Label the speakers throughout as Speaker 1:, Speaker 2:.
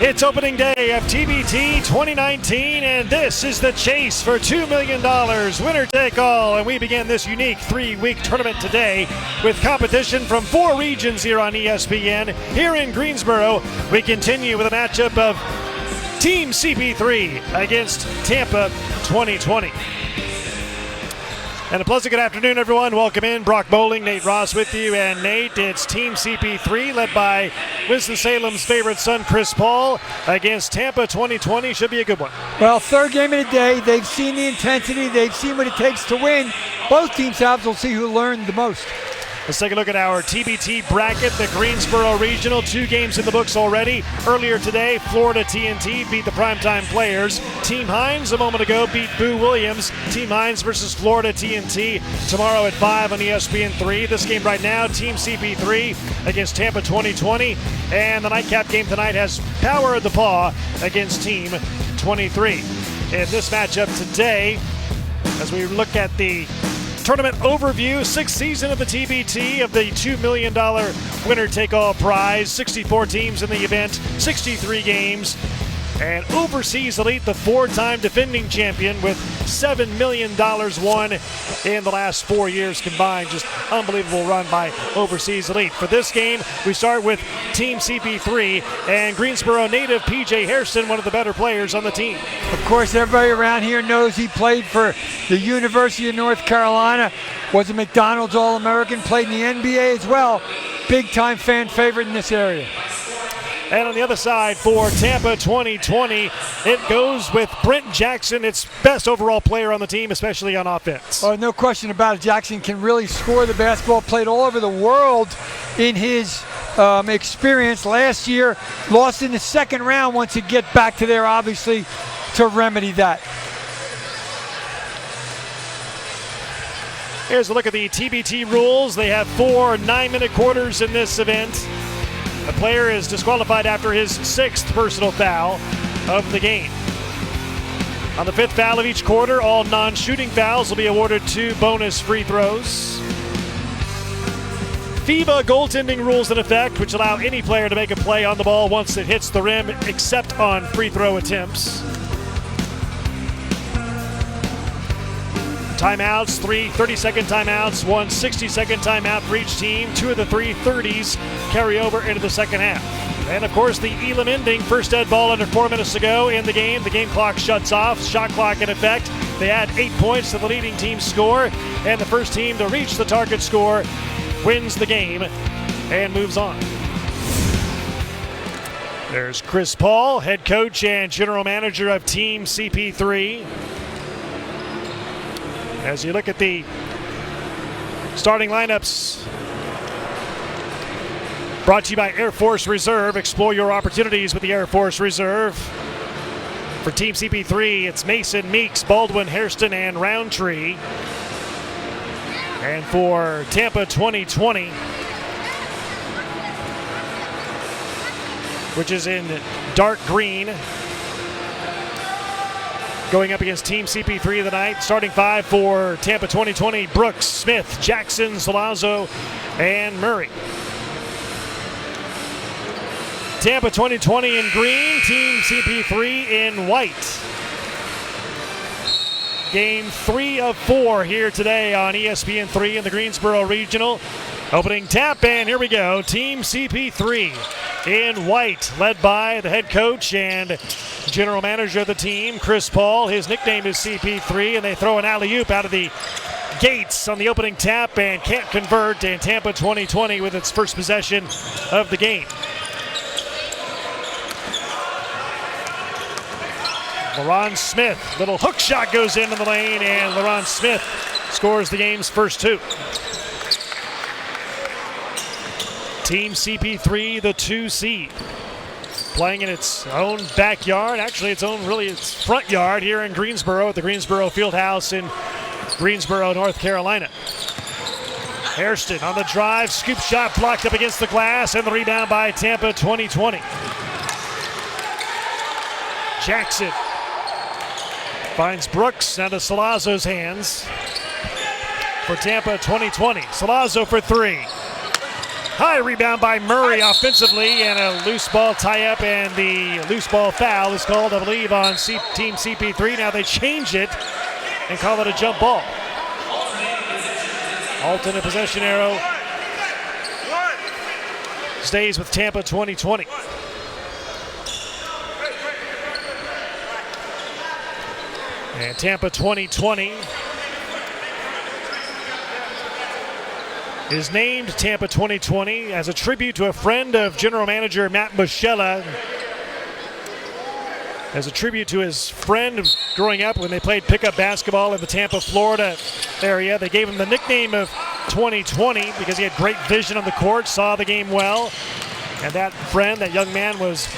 Speaker 1: It's opening day of TBT 2019, and this is the chase for $2 million, winner take all. And we begin this unique 3-week tournament today with competition from 4 regions here on ESPN. Here in Greensboro, we continue with a matchup of Team CP3 against Tampa 2020. And a pleasant good afternoon, everyone. Welcome in. Brock Bowling, Nate Ross with you. And Nate, it's Team CP3 led by Winston-Salem's favorite son, Chris Paul, against Tampa 2020. Should be a good one.
Speaker 2: Well, third game of the day. They've seen the intensity. They've seen what it takes to win. Both teams have. We'll see who learned the most.
Speaker 1: Let's take a look at our TBT bracket, the Greensboro Regional. 2 games in the books already. Earlier today, Florida TNT beat the primetime players. Team Hines a moment ago beat Boo Williams. Team Hines versus Florida TNT tomorrow at 5 on ESPN3. This game right now, Team CP3 against Tampa 2020. And the nightcap game tonight has Power of the Paw against Team 23. In this matchup today, as we look at the tournament overview, 6th season of the TBT of the $2 million winner-take-all prize. 64 teams in the event, 63 games. And Overseas Elite, the 4-time defending champion with $7 million won in the last 4 years combined. Just unbelievable run by Overseas Elite. For this game, we start with Team CP3 and Greensboro native PJ Hairston, one of the better players on the team.
Speaker 2: Of course, everybody around here knows he played for the University of North Carolina, was a McDonald's All-American, played in the NBA as well. Big-time fan favorite in this area.
Speaker 1: And on the other side for Tampa 2020, it goes with Brent Jackson, its best overall player on the team, especially on offense.
Speaker 2: Oh, no question about it. Jackson can really score the basketball, played all over the world in his experience. Last year, lost in the second round. Wants to get back to there, obviously, to remedy that.
Speaker 1: Here's a look at the TBT rules. They have 4 9-minute quarters in this event. The player is disqualified after his 6th personal foul of the game. On the 5th foul of each quarter, all non-shooting fouls will be awarded 2 bonus free throws. FIBA goaltending rules in effect, which allow any player to make a play on the ball once it hits the rim, except on free throw attempts. Timeouts, 3 30-second timeouts, 1 60-second timeout for each team. 2 of the 3 30s carry over into the second half. And of course, the Elam ending, first dead ball under 4 minutes to go in the game. The game clock shuts off, shot clock in effect. They add 8 points to the leading team's score, and the first team to reach the target score wins the game and moves on. There's Chris Paul, head coach and general manager of Team CP3. As you look at the starting lineups, brought to you by Air Force Reserve. Explore your opportunities with the Air Force Reserve. For Team CP3, it's Mason, Meeks, Baldwin, Hairston, and Roundtree. And for Tampa 2020, which is in dark green, going up against Team CP3 tonight, starting 5 for Tampa 2020, Brooks, Smith, Jackson, Salazzo, and Murray. Tampa 2020 in green, Team CP3 in white. Game 3 of 4 here today on ESPN3 in the Greensboro Regional. Opening tap, and here we go. Team CP3 in white, led by the head coach and general manager of the team, Chris Paul. His nickname is CP3, and they throw an alley-oop out of the gates on the opening tap and can't convert, and Tampa 2020 with its first possession of the game. LaRon Smith, little hook shot goes into the lane, and LaRon Smith scores the game's first 2. Team CP3, the 2 seed, playing in its own backyard, actually its front yard here in Greensboro at the Greensboro Fieldhouse in Greensboro, North Carolina. Hairston on the drive, scoop shot blocked up against the glass, and the rebound by Tampa 2020. Jackson finds Brooks, now to Salazzo's hands for Tampa 2020. Salazzo for 3. High rebound by Murray offensively, and a loose ball tie-up, and the loose ball foul is called, I believe, on Team CP3. Now they change it and call it a jump ball. Alternate possession arrow stays with Tampa 2020. And Tampa 2020 is named Tampa 2020 as a tribute to a friend of general manager Matt Moschella. As a tribute to his friend growing up when they played pickup basketball in the Tampa, Florida area. They gave him the nickname of 2020 because he had great vision on the court, saw the game well. And that friend, that young man, was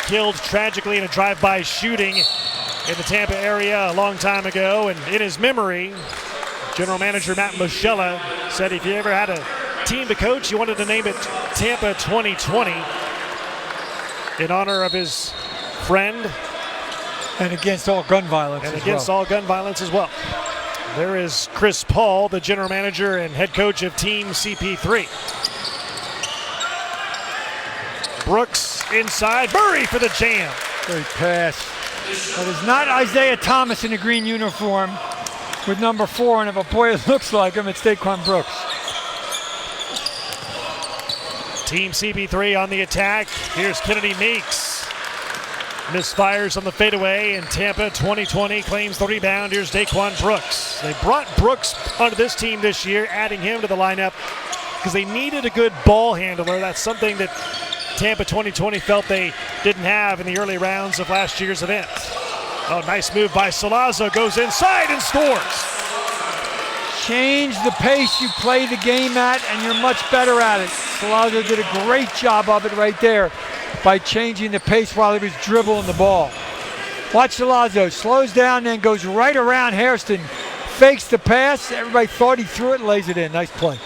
Speaker 1: killed tragically in a drive-by shooting in the Tampa area a long time ago. And in his memory, general manager Matt Moschella said if you ever had a team to coach, you wanted to name it Tampa 2020 in honor of his friend.
Speaker 2: And against all gun violence
Speaker 1: all gun violence as well. There is Chris Paul, the general manager and head coach of Team CP3. Brooks inside, Murray for the jam.
Speaker 2: Great pass. That is not Isaiah Thomas in a green uniform with number 4, and if a boy looks like him, it's Daquan Brooks.
Speaker 1: Team CP3 on the attack. Here's Kennedy Meeks. Misfires on the fadeaway, and Tampa 2020 claims the rebound. Here's Daquan Brooks. They brought Brooks onto this team this year, adding him to the lineup because they needed a good ball handler. That's something that Tampa 2020 felt they didn't have in the early rounds of last year's event. Oh, nice move by Salazzo. Goes inside and scores.
Speaker 2: Change the pace you play the game at, and you're much better at it. Salazzo did a great job of it right there by changing the pace while he was dribbling the ball. Watch Salazzo, slows down, then goes right around Hairston, fakes the pass. Everybody thought he threw it, lays it in. Nice play.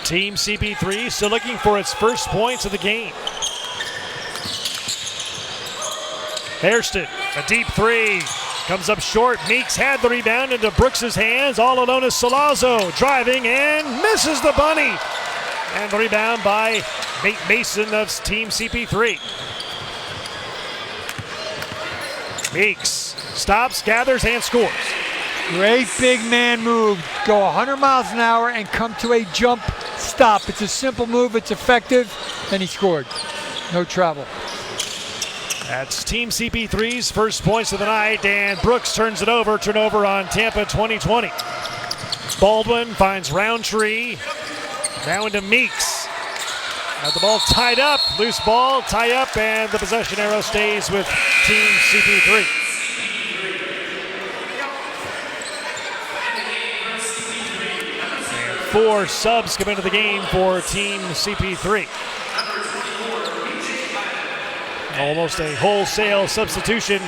Speaker 1: Team CP3 still looking for its first points of the game. Hairston, a deep three, comes up short. Meeks had the rebound into Brooks' hands. All alone is Salazzo, driving and misses the bunny. And the rebound by Nate Mason of Team CP3. Meeks stops, gathers, and scores.
Speaker 2: Great big man move. Go 100 miles an hour and come to a jump stop. It's a simple move, it's effective, and he scored. No travel.
Speaker 1: That's Team CP3's first points of the night, and Brooks turns it over. Turnover on Tampa 2020. Baldwin finds Roundtree. Now into Meeks. Had the ball tied up. Loose ball, tie up, and the possession arrow stays with Team CP3. And 4 subs come into the game for Team CP3. Almost a wholesale substitution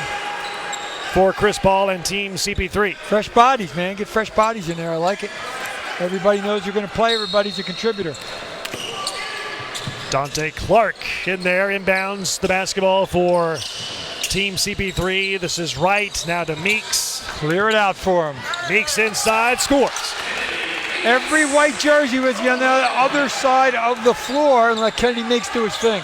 Speaker 1: for Chris Paul and Team CP3.
Speaker 2: Fresh bodies, man. Get fresh bodies in there. I like it. Everybody knows you're going to play. Everybody's a contributor.
Speaker 1: Dante Clark in there, inbounds the basketball for Team CP3. This is Wright, now to Meeks.
Speaker 2: Clear it out for him.
Speaker 1: Meeks inside, scores.
Speaker 2: Every white jersey was on the other side of the floor and let Kennedy Meeks do his thing.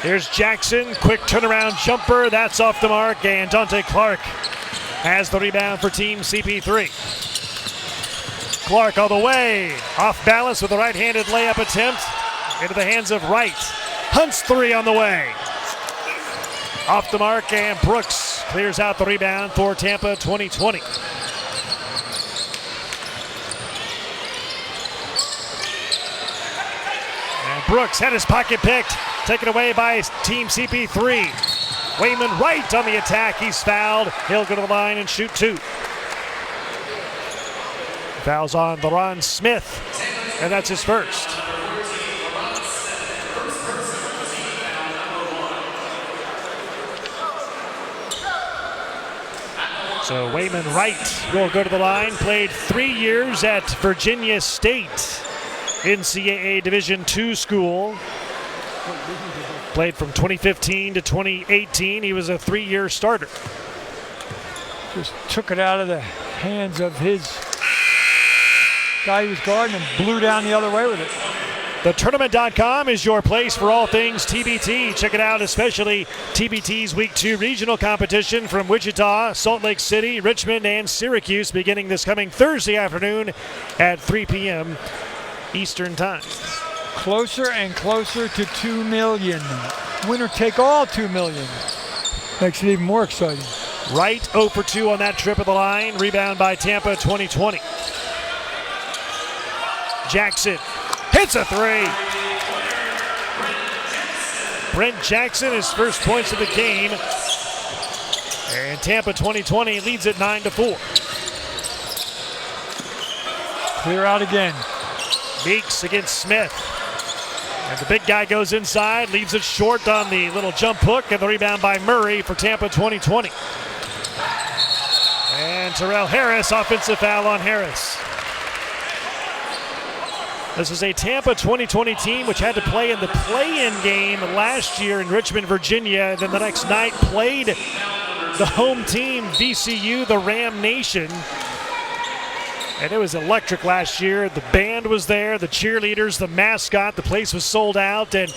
Speaker 1: Here's Jackson, quick turnaround jumper, that's off the mark, and Dante Clark has the rebound for Team CP3. Clark all the way, off balance with a right-handed layup attempt into the hands of Wright. Hunt's 3 on the way. Off the mark, and Brooks clears out the rebound for Tampa 2020. And Brooks had his pocket picked, taken away by Team CP3. Wayman Wright on the attack. He's fouled. He'll go to the line and shoot 2. Fouls on LaRon Smith, and that's his first. So Wayman Wright will go to the line. Played 3 years at Virginia State, NCAA Division II school. Played from 2015 to 2018. He was a 3-year starter.
Speaker 2: Just took it out of the hands of his guy who was guarding and blew down the other way with it.
Speaker 1: TheTournament.com is your place for all things TBT. Check it out, especially TBT's Week 2 regional competition from Wichita, Salt Lake City, Richmond, and Syracuse beginning this coming Thursday afternoon at 3 p.m. Eastern Time.
Speaker 2: Closer and closer to 2 million. Winner take all 2 million. Makes it even more exciting.
Speaker 1: Wright 0 for 2 on that trip of the line. Rebound by Tampa 2020. Jackson hits a three. Brent Jackson, his first points of the game. And Tampa 2020 leads it 9-4.
Speaker 2: Clear out again.
Speaker 1: Meeks against Smith. And the big guy goes inside, leaves it short on the little jump hook, and the rebound by Murray for Tampa 2020. And Terrell Harris, offensive foul on Harris. This is a Tampa 2020 team which had to play in the play-in game last year in Richmond, Virginia. Then the next night played the home team, VCU, the Ram Nation. And it was electric last year. The band was there, the cheerleaders, the mascot. The place was sold out. And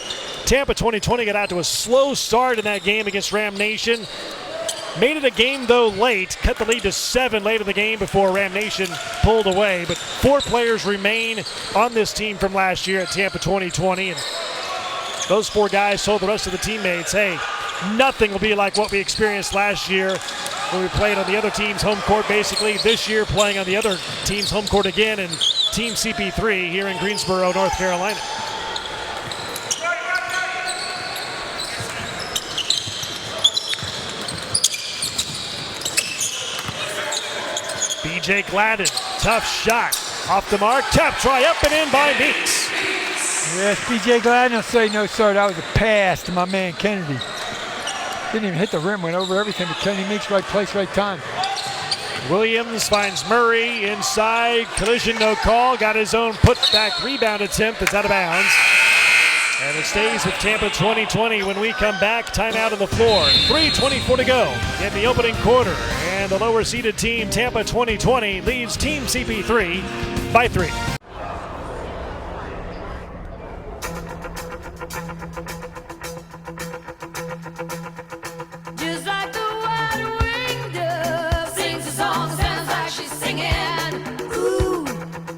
Speaker 1: Tampa 2020 got out to a slow start in that game against Ram Nation. Made it a game, though, late. Cut the lead to 7 late in the game before Ram Nation pulled away. But 4 players remain on this team from last year at Tampa 2020. And those 4 guys told the rest of the teammates, hey, nothing will be like what we experienced last year when we played on the other team's home court, basically. This year playing on the other team's home court again in Team CP3 here in Greensboro, North Carolina. B.J. Gladden, tough shot. Off the mark, tap try up and in by Meeks.
Speaker 2: Yes, B.J. Gladden will say no, sir. That was a pass to my man Kennedy. Didn't even hit the rim, went over everything, but Kennedy Meeks, right place, right time.
Speaker 1: Williams finds Murray inside. Collision, no call. Got his own putback rebound attempt that's out of bounds. And it stays with Tampa 2020 when we come back. Timeout on the floor. 3:24 to go in the opening quarter. And the lower seeded team, Tampa 2020, leads Team CP3 by 3.
Speaker 3: Just like the wide-winged dove sings a song, sounds like she's singing. Ooh,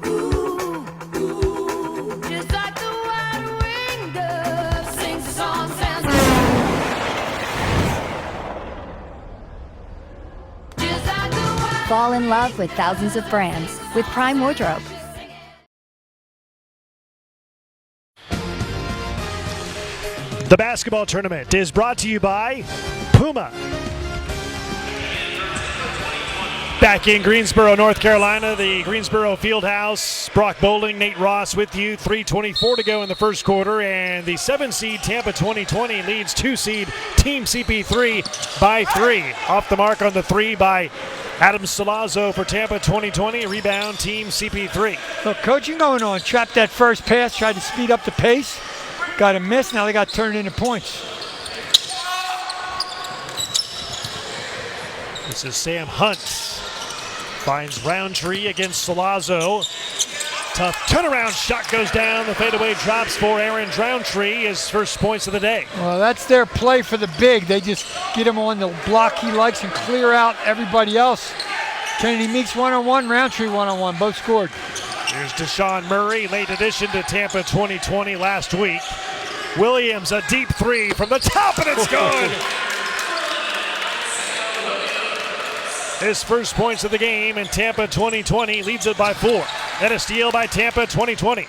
Speaker 3: ooh, ooh. Just like the wide-winged dove sings a song, sounds like. Just like the wide.
Speaker 4: Fall in love with thousands of brands with Prime Wardrobe.
Speaker 1: The basketball tournament is brought to you by Puma. Back in Greensboro, North Carolina, the Greensboro Fieldhouse. Brock Bowling, Nate Ross with you. 3:24 to go in the first quarter, and the 7-seed Tampa 2020 leads 2-seed Team CP3 by 3. Off the mark on the 3 by Adam Salazzo for Tampa 2020. Rebound Team CP3.
Speaker 2: Look, coaching going on. Trapped that first pass, tried to speed up the pace. Got a miss, now they got turned into points.
Speaker 1: This is Sam Hunt. Finds Roundtree against Salazzo. Tough turnaround shot goes down. The fadeaway drops for Aaron Roundtree, his first points of the day.
Speaker 2: Well, that's their play for the big. They just get him on the block he likes and clear out everybody else. Kennedy Meeks one-on-one, Roundtree one-on-one, both scored.
Speaker 1: Here's Deshaun Murray, late addition to Tampa 2020 last week. Williams, a deep 3 from the top, and it's good. His first points of the game, and Tampa 2020 leads it by 4. And a steal by Tampa 2020.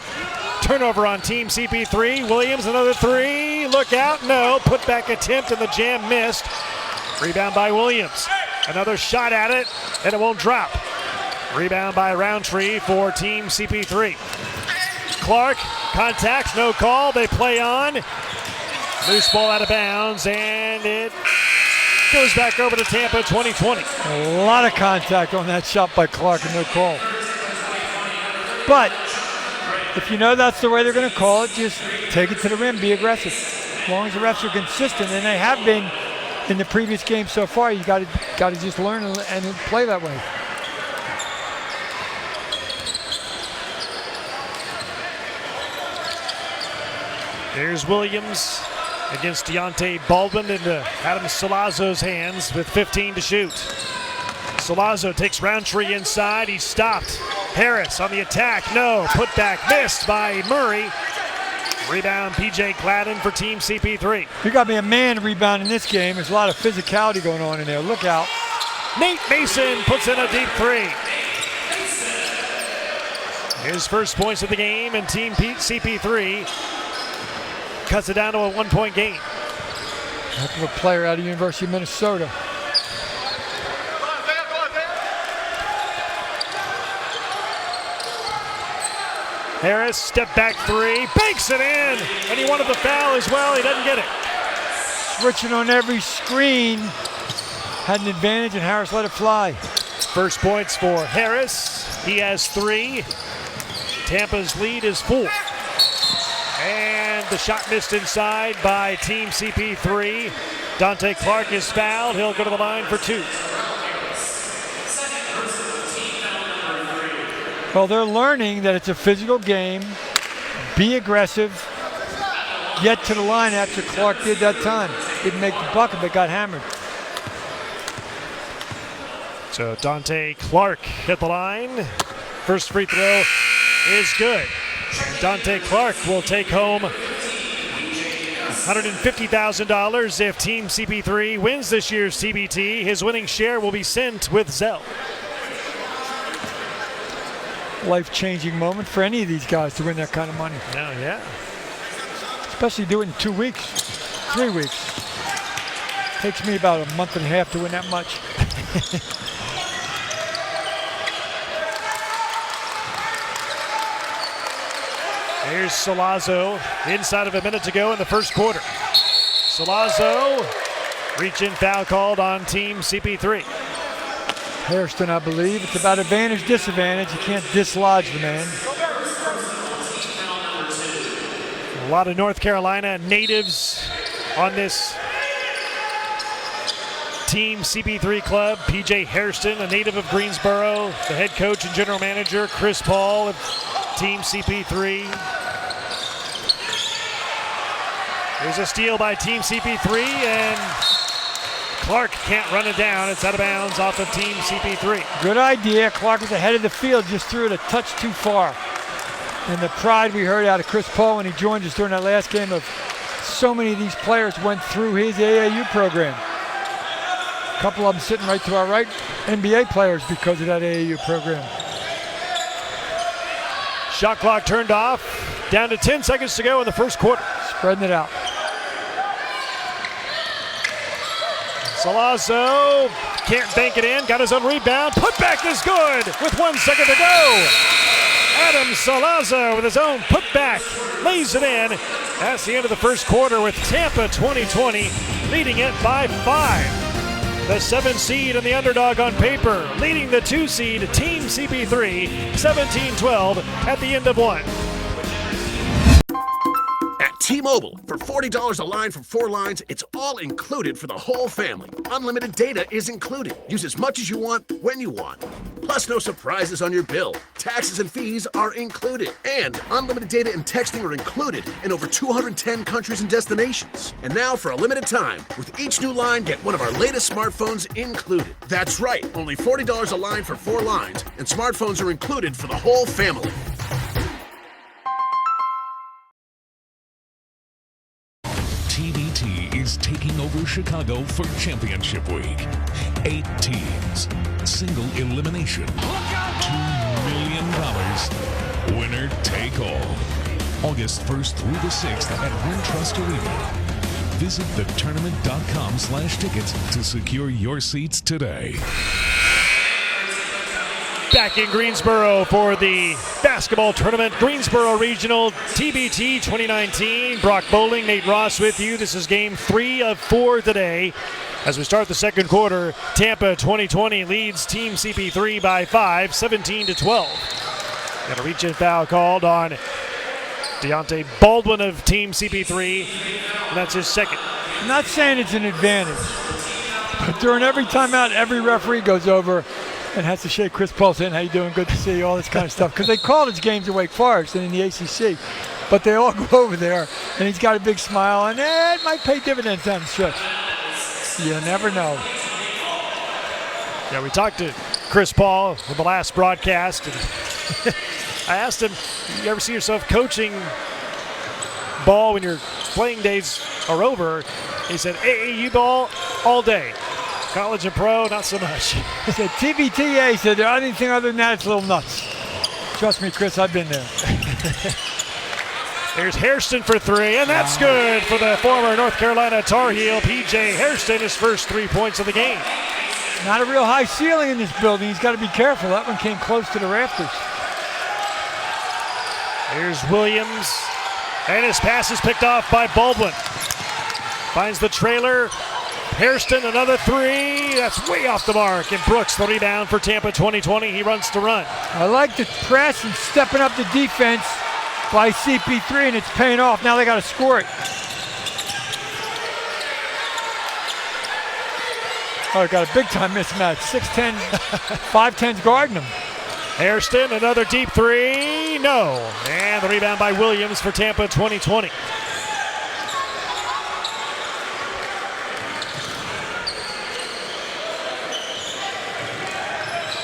Speaker 1: Turnover on Team CP3. Williams, another 3. Look out, no. Putback attempt, and the jam missed. Rebound by Williams. Another shot at it, and it won't drop. Rebound by Roundtree for Team CP3. Clark, contact, no call. They play on. Loose ball out of bounds, and it goes back over to Tampa 2020.
Speaker 2: A lot of contact on that shot by Clark and no call. But if you know that's the way they're going to call it, just take it to the rim, be aggressive. As long as the refs are consistent, and they have been in the previous game so far, you got to just learn and play that way.
Speaker 1: There's Williams against Deontay Baldwin into Adam Solazzo's hands with 15 to shoot. Solazzo takes Roundtree inside. He's stopped. Harris on the attack. No. Put back missed by Murray. Rebound PJ Gladden for Team CP3.
Speaker 2: You got me a man rebound in this game. There's a lot of physicality going on in there. Look out.
Speaker 1: Nate Mason puts in a deep three. His first points of the game, and Team CP3 cuts it down to a 1-point game.
Speaker 2: Heck of a player out of University of Minnesota.
Speaker 1: Harris, step back three, banks it in, and he wanted the foul as well. He doesn't get it.
Speaker 2: Switching on every screen. Had an advantage, and Harris let it fly.
Speaker 1: First points for Harris. He has 3. Tampa's lead is 4. And the shot missed inside by Team CP3. Dante Clark is fouled. He'll go to the line for 2.
Speaker 2: Well, they're learning that it's a physical game. Be aggressive. Get to the line after Clark did that time. Didn't make the bucket, but got hammered.
Speaker 1: So Dante Clark hit the line. First free throw is good. Dante Clark will take home $150,000 if Team CP3 wins this year's TBT. His winning share will be sent with Zelle.
Speaker 2: Life-changing moment for any of these guys to win that kind of money.
Speaker 1: Oh, yeah.
Speaker 2: Especially do it in 2 weeks, 3 weeks. Takes me about a month and a half to win that much.
Speaker 1: Here's Solazzo inside of a minute to go in the first quarter. Solazzo, reach-in foul called on Team CP3.
Speaker 2: Hairston, I believe. It's about advantage, disadvantage. You can't dislodge the man.
Speaker 1: A lot of North Carolina natives on this Team CP3 club. PJ Hairston, a native of Greensboro. The head coach and general manager, Chris Paul of Team CP3. There's a steal by Team CP3, and Clark can't run it down. It's out of bounds off of Team CP3.
Speaker 2: Good idea. Clark is ahead of the field, just threw it a touch too far. And the pride we heard out of Chris Paul when he joined us during that last game of so many of these players went through his AAU program. A couple of them sitting right to our right, NBA players because of that AAU program.
Speaker 1: Shot clock turned off. Down to 10 seconds to go in the first quarter.
Speaker 2: Spreading it out.
Speaker 1: Solazzo can't bank it in. Got his own rebound. Putback is good with 1 second to go. Adam Solazzo with his own putback lays it in. That's the end of the first quarter with Tampa 2020 leading it by 5. The 7 seed and the underdog on paper, leading the 2 seed Team CP3 17-12 at the end of 1.
Speaker 5: At T-Mobile, for $40 a line for 4 lines, it's all included for the whole family. Unlimited data is included. Use as much as you want, when you want. Plus, no surprises on your bill. Taxes and fees are included. And unlimited data and texting are included in over 210 countries and destinations. And now, for a limited time, with each new line, get one of our latest smartphones included. That's right, only $40 a line for 4 lines, and smartphones are included for the whole family.
Speaker 6: TBT is taking over Chicago for championship week. 8 teams, single elimination, $2 million, winner take all. August 1st through the 6th at Wintrust Arena. Visit thetournament.com/tickets to secure your seats today.
Speaker 1: Back in Greensboro for the basketball tournament, Greensboro Regional TBT 2019. Brock Bowling, Nate Ross with you. This is game 3 of 4 today. As we start the second quarter, Tampa 2020 leads Team CP3 by 5, 17-12. Got a reach-in foul called on Deontay Baldwin of Team CP3, and that's his second.
Speaker 2: I'm not saying it's an advantage, but during every timeout, every referee goes over and has to shake Chris Paul saying, how you doing, good to see you, all this kind of stuff. Because they called his games at Wake Forest and in the ACC. But they all go over there, and he's got a big smile, and it might pay dividends down the stretch. You never know.
Speaker 1: Yeah, we talked to Chris Paul in the last broadcast, and I asked him, you ever see yourself coaching ball when your playing days are over? He said, AAU ball all day. College and pro, not so much.
Speaker 2: He said, TBTA, he said, anything other than that, it's a little nuts. Trust me, Chris, I've been there.
Speaker 1: There's Hairston for three, and that's good for the former North Carolina Tar Heel, P.J. Hairston, his first 3 points of the game.
Speaker 2: Not a real high ceiling in this building. He's got to be careful. That one came close to the rafters.
Speaker 1: Here's Williams, and his pass is picked off by Baldwin. Finds the trailer. Hairston, another three. That's way off the mark. And Brooks, the rebound for Tampa 2020. He runs to run.
Speaker 2: I like the press and stepping up the defense by CP3, and it's paying off. Now they got to score it. Oh, got a big-time mismatch. 6'10", 5'10's guarding him.
Speaker 1: Hairston, another deep three. No. And the rebound by Williams for Tampa 2020.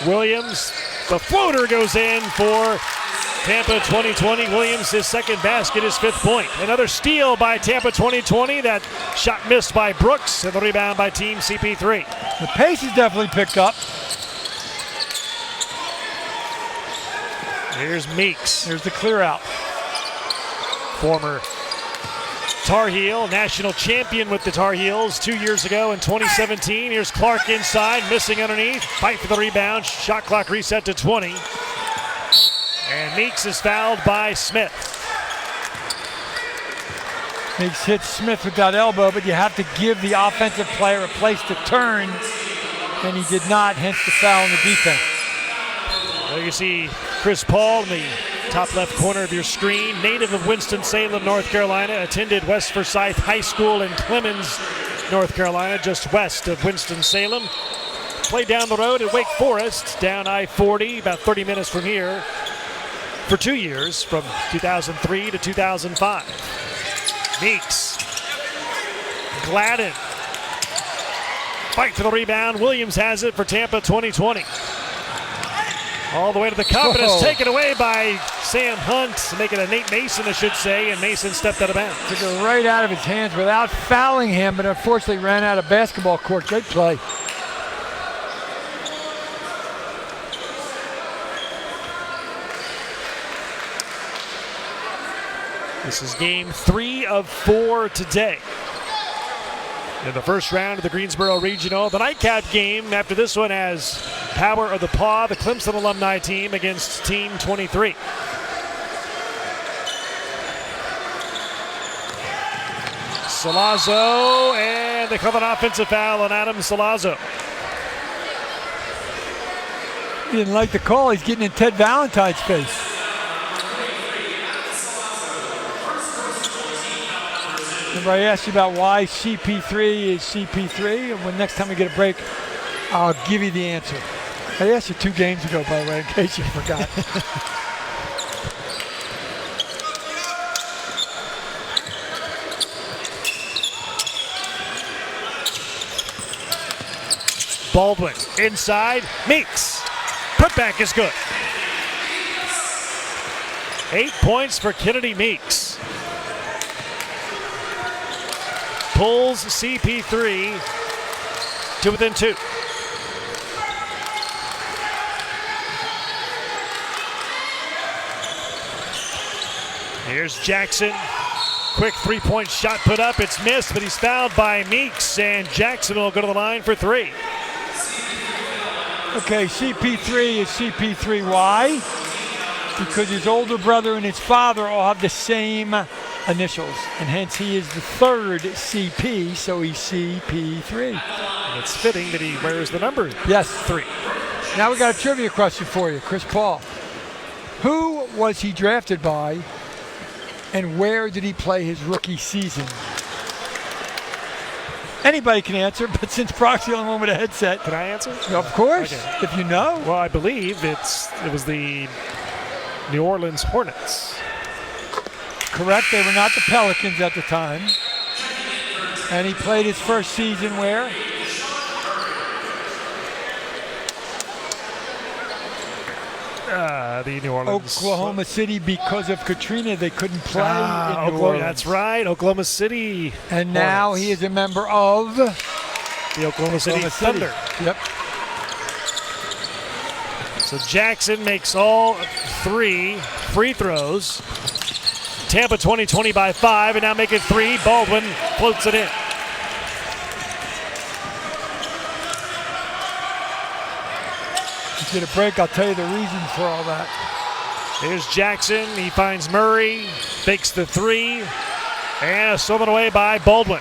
Speaker 1: Williams, the floater goes in for Tampa 2020. Williams, his second basket, his 5th point. Another steal by Tampa 2020. That shot missed by Brooks, and the rebound by Team CP3.
Speaker 2: The pace has definitely picked up.
Speaker 1: Here's Meeks.
Speaker 2: There's the clear out.
Speaker 1: Former Tar Heel, national champion with the Tar Heels 2 years ago in 2017. Here's Clark inside, missing underneath. Fight for the rebound. Shot clock reset to 20. And Meeks is fouled by Smith.
Speaker 2: Meeks hits Smith with that elbow, but you have to give the offensive player a place to turn, and he did not, hence the foul on the defense.
Speaker 1: Well, you see Chris Paul in the top left corner of your screen, native of Winston-Salem, North Carolina, attended West Forsyth High School in Clemens, North Carolina, just west of Winston-Salem. Played down the road at Wake Forest, down I-40, about 30 minutes from here, for 2 years, from 2003 to 2005. Meeks. Gladden. Fight for the rebound. Williams has it for Tampa 2020. All the way to the cup, and it's taken away by Sam Hunt, making a Nate Mason, I should say, and Mason stepped out of bounds.
Speaker 2: Took it right out of his hands without fouling him, but unfortunately ran out of basketball court. Great play.
Speaker 1: This is game 3 of 4 today. In the first round of the Greensboro Regional, the nightcap game after this one has Power of the Paw, the Clemson alumni team, against Team 23. Salazzo, and they call an offensive foul on Adam Salazzo.
Speaker 2: He didn't like the call. He's getting in Ted Valentine's face. Remember, I asked you about why CP3 is CP3, and when next time we get a break, I'll give you the answer. I asked you 2 games ago, by the way, in case you forgot.
Speaker 1: Baldwin inside, Meeks. Putback is good. 8 points for Kennedy Meeks. Pulls CP3 to within 2. Here's Jackson. Quick 3-point shot put up. It's missed, but he's fouled by Meeks, and Jackson will go to the line for 3.
Speaker 2: Okay, CP3 is CP3. Why? Because his older brother and his father all have the same initials, and hence he is the 3rd CP, so he's CP3.
Speaker 1: And it's fitting that he wears the number
Speaker 2: Yes.
Speaker 1: 3.
Speaker 2: Now we got a trivia question for you, Chris Paul. Who was he drafted by, and where did he play his rookie season? Anybody can answer, but since Brock's the only one with a headset.
Speaker 1: Can I answer?
Speaker 2: Of course,
Speaker 1: Okay.
Speaker 2: if you know.
Speaker 1: Well, I believe it was the New Orleans Hornets.
Speaker 2: correct. They were not the Pelicans at the time. And he played his first season where?
Speaker 1: The New Orleans.
Speaker 2: Oklahoma City. Because of Katrina, they couldn't play in New Orleans.
Speaker 1: That's right, Oklahoma City.
Speaker 2: And now he is a member of
Speaker 1: the Oklahoma City Thunder.
Speaker 2: Yep.
Speaker 1: So Jackson makes all 3 free throws. Tampa 20-20 by 5, and now make it 3. Baldwin floats it in.
Speaker 2: Get a break, I'll tell you the reason for all that.
Speaker 1: Here's Jackson. He finds Murray, fakes the 3, and stolen away by Baldwin.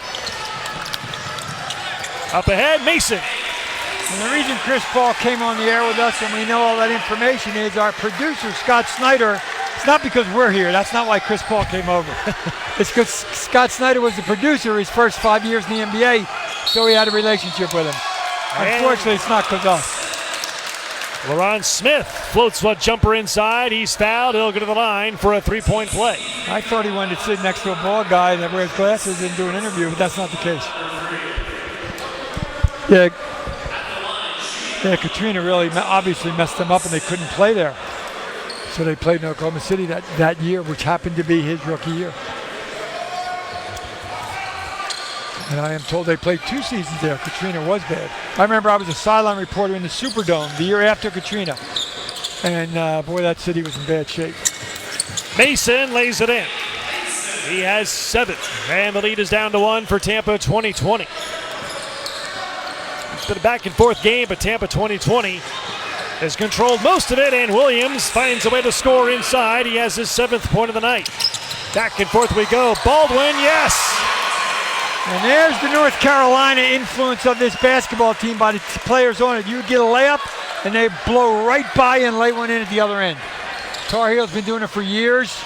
Speaker 1: Up ahead, Mason.
Speaker 2: And the reason Chris Paul came on the air with us and we know all that information is our producer, Scott Snyder. It's not because we're here. That's not why Chris Paul came over. It's because Scott Snyder was the producer his first 5 years in the NBA, so he had a relationship with him. Unfortunately, it's not because of us.
Speaker 1: LaRon Smith floats one jumper inside. He's fouled. He'll go to the line for a 3-point play.
Speaker 2: I thought he wanted to sit next to a ball guy that wears glasses and do an interview, but that's not the case. Yeah, Katrina really obviously messed them up and they couldn't play there. So they played in Oklahoma City that year, which happened to be his rookie year. And I am told they played 2 seasons there. Katrina was bad. I remember I was a sideline reporter in the Superdome the year after Katrina. And boy, that city was in bad shape.
Speaker 1: Mason lays it in. He has 7. And the lead is down to 1 for Tampa 20-20. It's been a back and forth game, but Tampa 20-20 has controlled most of it, and Williams finds a way to score inside. He has his 7th point of the night. Back and forth we go. Baldwin, yes!
Speaker 2: And there's the North Carolina influence of this basketball team by the players on it. You would get a layup, and they blow right by and lay one in at the other end. Tar Heel's been doing it for years,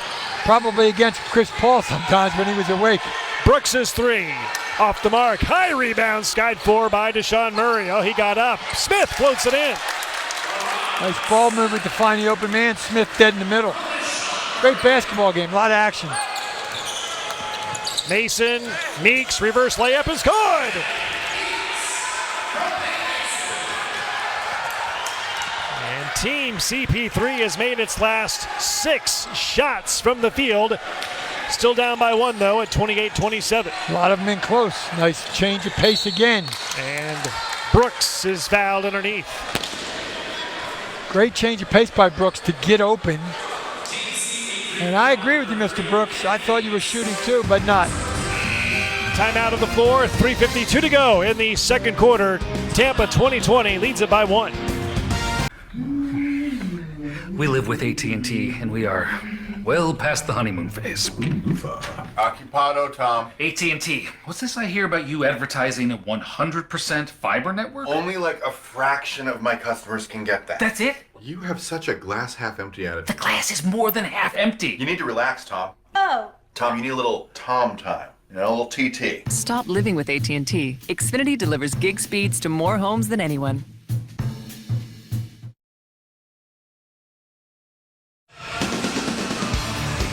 Speaker 2: probably against Chris Paul sometimes when he was awake.
Speaker 1: Brooks' 3. Off the mark. High rebound, skied for by Deshaun Murray. Oh, he got up. Smith floats it in.
Speaker 2: Nice ball movement to find the open man. Smith dead in the middle. Great basketball game, a lot of action.
Speaker 1: Mason, Meeks, reverse layup is good. And Team CP3 has made its last 6 shots from the field. Still down by 1, though, at 28-27.
Speaker 2: A lot of them in close. Nice change of pace again.
Speaker 1: And Brooks is fouled underneath.
Speaker 2: Great change of pace by Brooks to get open. And I agree with you, Mr. Brooks. I thought you were shooting too, but not.
Speaker 1: Timeout on the floor, 3:52 to go in the second quarter. Tampa 20-20 leads it by 1.
Speaker 7: We live with AT&T, and we are well past the honeymoon phase.
Speaker 8: Occupado, Tom.
Speaker 7: AT&T, what's this I hear about you advertising a 100% fiber network?
Speaker 8: Only like a fraction of my customers can get that.
Speaker 7: That's it?
Speaker 8: You have such a glass half empty
Speaker 7: The
Speaker 8: attitude.
Speaker 7: glass is more than half empty.
Speaker 8: You need to relax, Tom.
Speaker 3: Oh.
Speaker 8: Tom, you need a little Tom time. You know, a little TT.
Speaker 9: Stop living with AT&T. Xfinity delivers gig speeds to more homes than anyone.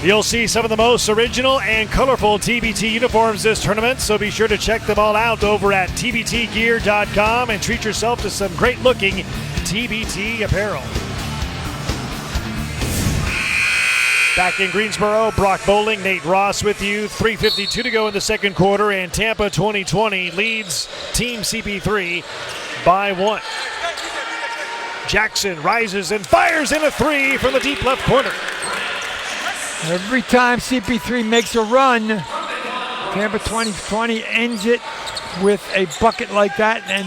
Speaker 1: You'll see some of the most original and colorful TBT uniforms this tournament, so be sure to check them all out over at tbtgear.com and treat yourself to some great-looking TBT apparel. Back in Greensboro, Brock Bowling, Nate Ross with you. 3:52 to go in the second quarter, and Tampa 20-20 leads Team CP3 by 1. Jackson rises and fires in a 3 from the deep left corner.
Speaker 2: Every time CP3 makes a run, Tampa 20-20 ends it with a bucket like that, and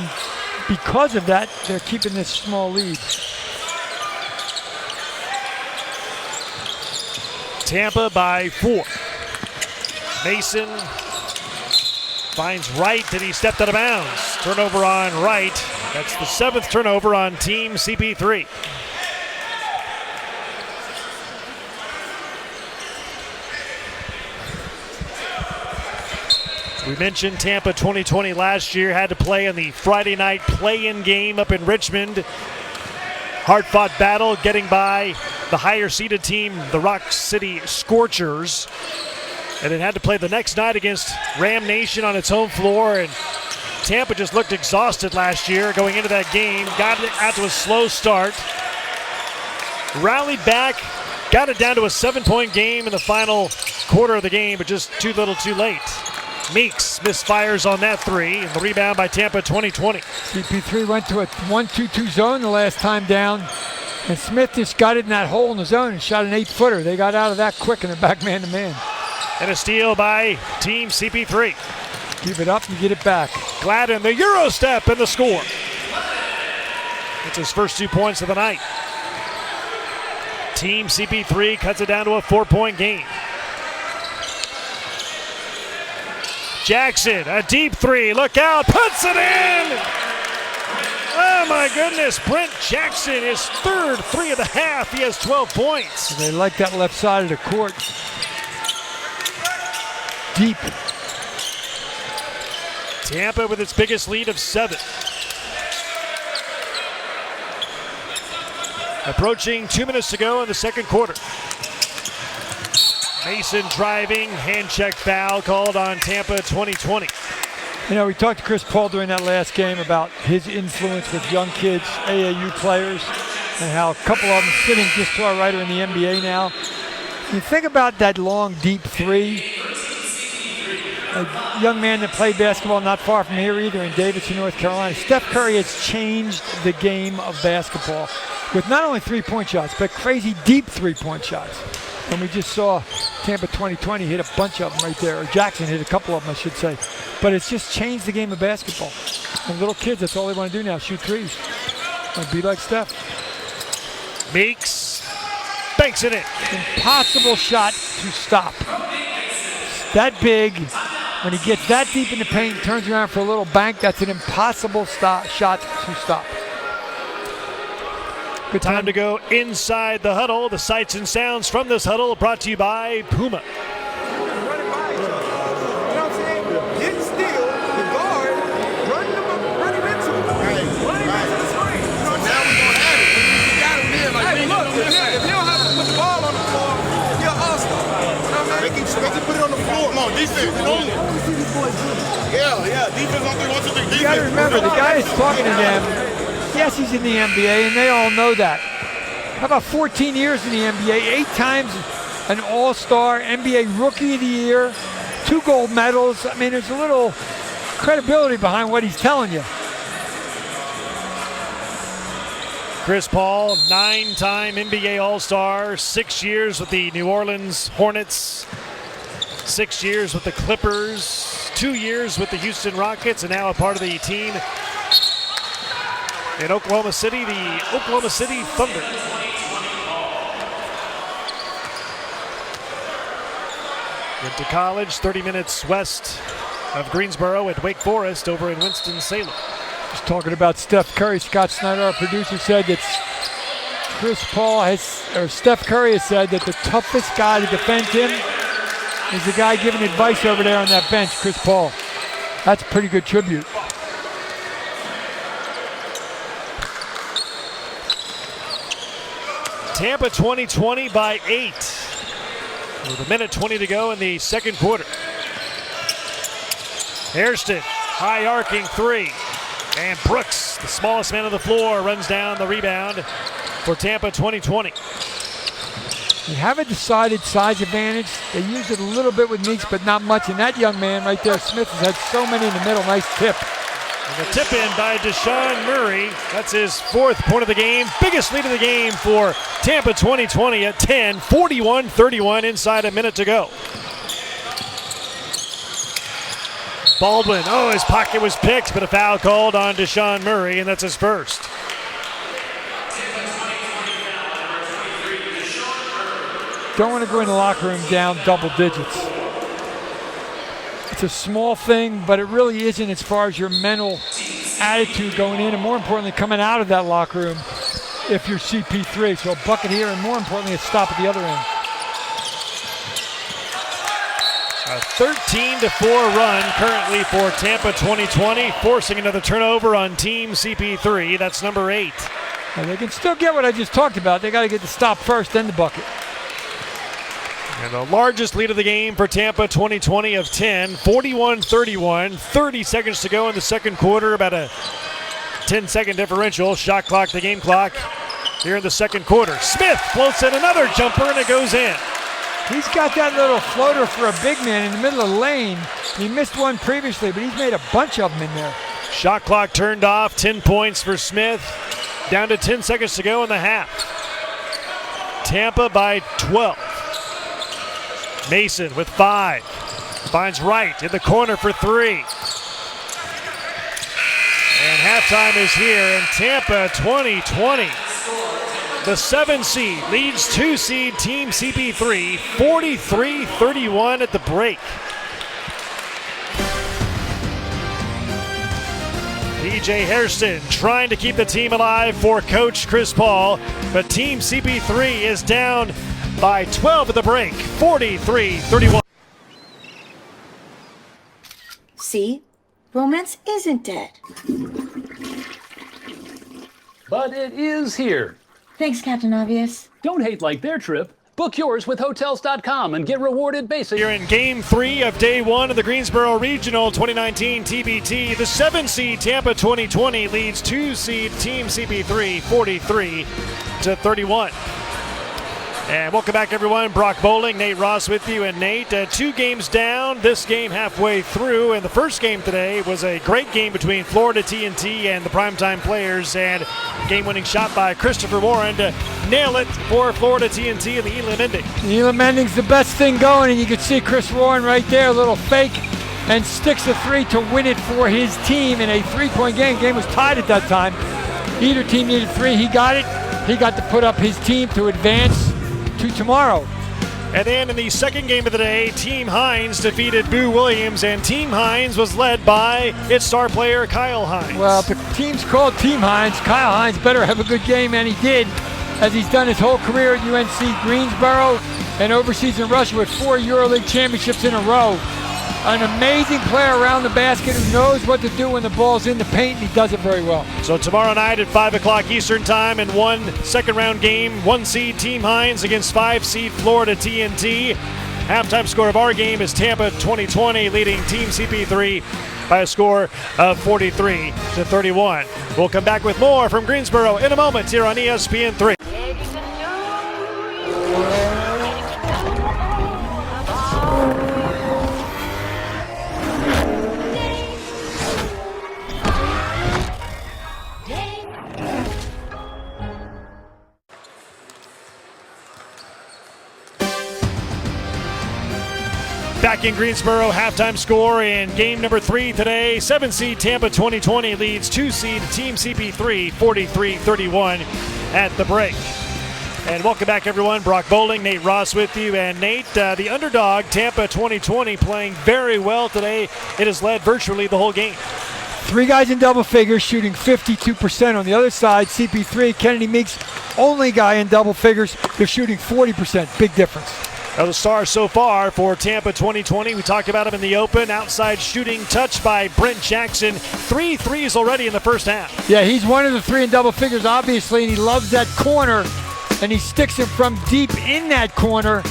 Speaker 2: because of that, they're keeping this small lead.
Speaker 1: Tampa by 4. Mason finds Wright, and he stepped out of bounds. Turnover on Wright. That's the 7th turnover on Team CP3. We mentioned Tampa 20-20 last year had to play in the Friday night play-in game up in Richmond. Hard-fought battle getting by the higher-seeded team, the Rock City Scorchers. And it had to play the next night against Ram Nation on its home floor. And Tampa just looked exhausted last year going into that game. Got it out to a slow start. Rallied back. Got it down to a 7-point game in the final quarter of the game, but just too little too late. Meeks misfires on that three, and the rebound by Tampa 20-20.
Speaker 2: CP3 went to a 1-2-2 zone the last time down, and Smith just got it in that hole in the zone and shot an 8-footer. They got out of that quick and they're back man-to-man.
Speaker 1: And a steal by Team CP3.
Speaker 2: Keep it up and get it back.
Speaker 1: Gladden, the Euro step, and the score. It's his first 2 points of the night. Team CP3 cuts it down to a 4-point game. Jackson, a deep three, look out, puts it in! Oh my goodness, Brent Jackson, his third three of the half, he has 12 points.
Speaker 2: They like that left side of the court. Deep.
Speaker 1: Tampa with its biggest lead of 7. Approaching 2 minutes to go in the second quarter. Mason driving, hand check foul called on Tampa 2020.
Speaker 2: You know, we talked to Chris Paul during that last game about his influence with young kids, AAU players, and how a couple of them sitting just to our right are in the NBA now. You think about that long, deep three. A young man that played basketball not far from here either, in Davidson, North Carolina. Steph Curry has changed the game of basketball with not only three-point shots, but crazy deep three-point shots. And we just saw Tampa 2020 hit a bunch of them right there, or Jackson hit a couple of them, I should say. But it's just changed the game of basketball. And little kids, that's all they want to do now, shoot threes. And be like Steph.
Speaker 1: Meeks banks it in.
Speaker 2: Impossible shot to stop. That big, when he gets that deep in the paint, turns around for a little bank, that's an impossible shot to stop.
Speaker 1: Good time to go inside the huddle. The sights and sounds from this huddle brought to you by Puma.
Speaker 2: You got to remember, the guy is talking to them. Yes, he's in the NBA, and they all know that. How about 14 years in the NBA, 8 times an All-Star, NBA Rookie of the Year, 2 gold medals. I mean, there's a little credibility behind what he's telling you.
Speaker 1: Chris Paul, 9-time NBA All-Star, 6 years with the New Orleans Hornets, 6 years with the Clippers, 2 years with the Houston Rockets, and now a part of the team in Oklahoma City, the Oklahoma City Thunder. Went to college 30 minutes west of Greensboro at Wake Forest over in Winston-Salem.
Speaker 2: Just talking about Steph Curry, Scott Snyder, our producer, said that Steph Curry has said that the toughest guy to defend him is the guy giving advice over there on that bench, Chris Paul. That's a pretty good tribute.
Speaker 1: Tampa 20-20 by 8. With a minute 20 to go in the second quarter. Hairston, high arcing three. And Brooks, the smallest man on the floor, runs down the rebound for Tampa 20-20.
Speaker 2: They have a decided size advantage. They use it a little bit with Meeks, but not much. And that young man right there, Smith, has had so many in the middle. Nice tip.
Speaker 1: And the tip in by Deshaun Murray. That's his 4th point of the game. Biggest lead of the game for Tampa 20-20 at 10, 41-31 inside a minute to go. Baldwin, his pocket was picked, but a foul called on Deshaun Murray, and that's his first.
Speaker 2: Don't want to go in the locker room down double digits. It's a small thing, but it really isn't as far as your mental attitude going in, and more importantly, coming out of that locker room if you're CP3. So a bucket here, and more importantly, a stop at the other end.
Speaker 1: A 13-4 run currently for Tampa 20-20, forcing another turnover on Team CP3. That's number 8.
Speaker 2: Now they can still get what I just talked about. They got to get the stop first, then the bucket.
Speaker 1: And the largest lead of the game for Tampa, 2020 of 10, 41-31, 30 seconds to go in the second quarter, about a 10-second differential. Shot clock, the game clock here in the second quarter. Smith floats in another jumper and it goes in.
Speaker 2: He's got that little floater for a big man in the middle of the lane. He missed one previously, but he's made a bunch of them in there.
Speaker 1: Shot clock turned off, 10 points for Smith. Down to 10 seconds to go in the half. Tampa by 12. Mason with 5. Finds Wright in the corner for 3. And halftime is here in Tampa 2020. The 7 seed leads 2 seed Team CP3 43-31 at the break. DJ Hairston trying to keep the team alive for Coach Chris Paul, but Team CP3 is down by 12 at the break, 43-31.
Speaker 10: See? Romance isn't dead.
Speaker 11: But it is here.
Speaker 10: Thanks, Captain Obvious.
Speaker 11: Don't hate like their trip. Book yours with Hotels.com and get rewarded basic.
Speaker 1: Here in Game 3 of Day 1 of the Greensboro Regional 2019 TBT, the 7 seed Tampa 2020 leads 2 seed Team CP3 43-31. And welcome back, everyone. Brock Bowling, Nate Ross with you. And Nate, 2 games down, this game halfway through. And the first game today was a great game between Florida TNT and the Primetime Players. And game-winning shot by Christopher Warren to nail it for Florida TNT in the Elam ending.
Speaker 2: The Elam ending's the best thing going, and you can see Chris Warren right there, a little fake, and sticks a 3 to win it for his team in a 3-point game. Game was tied at that time. Either team needed 3. He got it. He got to put up his team to advance to tomorrow.
Speaker 1: And then in the second game of the day, Team Hines defeated Boo Williams, and Team Hines was led by its star player, Kyle Hines.
Speaker 2: Well, if the team's called Team Hines, Kyle Hines better have a good game, and he did, as he's done his whole career at UNC Greensboro and overseas in Russia with 4 EuroLeague championships in a row. An amazing player around the basket who knows what to do when the ball's in the paint, and he does it very well.
Speaker 1: So tomorrow night at 5 o'clock Eastern Time in one second-round game, 1 seed Team Hines against 5 seed Florida TNT. Halftime score of our game is Tampa 2020 leading Team CP3 by a score of 43-31. We'll come back with more from Greensboro in a moment here on ESPN3. Back in Greensboro, halftime score in game number 3 today. 7 seed Tampa 2020 leads 2 seed Team CP3 43-31 at the break. And welcome back, everyone. Brock Bowling, Nate Ross with you. And Nate, the underdog, Tampa 2020, playing very well today. It has led virtually the whole game.
Speaker 2: 3 guys in double figures, shooting 52%. On the other side, CP3, Kennedy Meeks, only guy in double figures. They're shooting 40%. Big difference.
Speaker 1: Now the star so far for Tampa 2020, we talked about him in the open. Outside shooting touch by Brent Jackson. 3 threes already in the first half.
Speaker 2: Yeah, he's one of the 3 in double figures, obviously, and he loves that corner, and he sticks it from deep in that corner.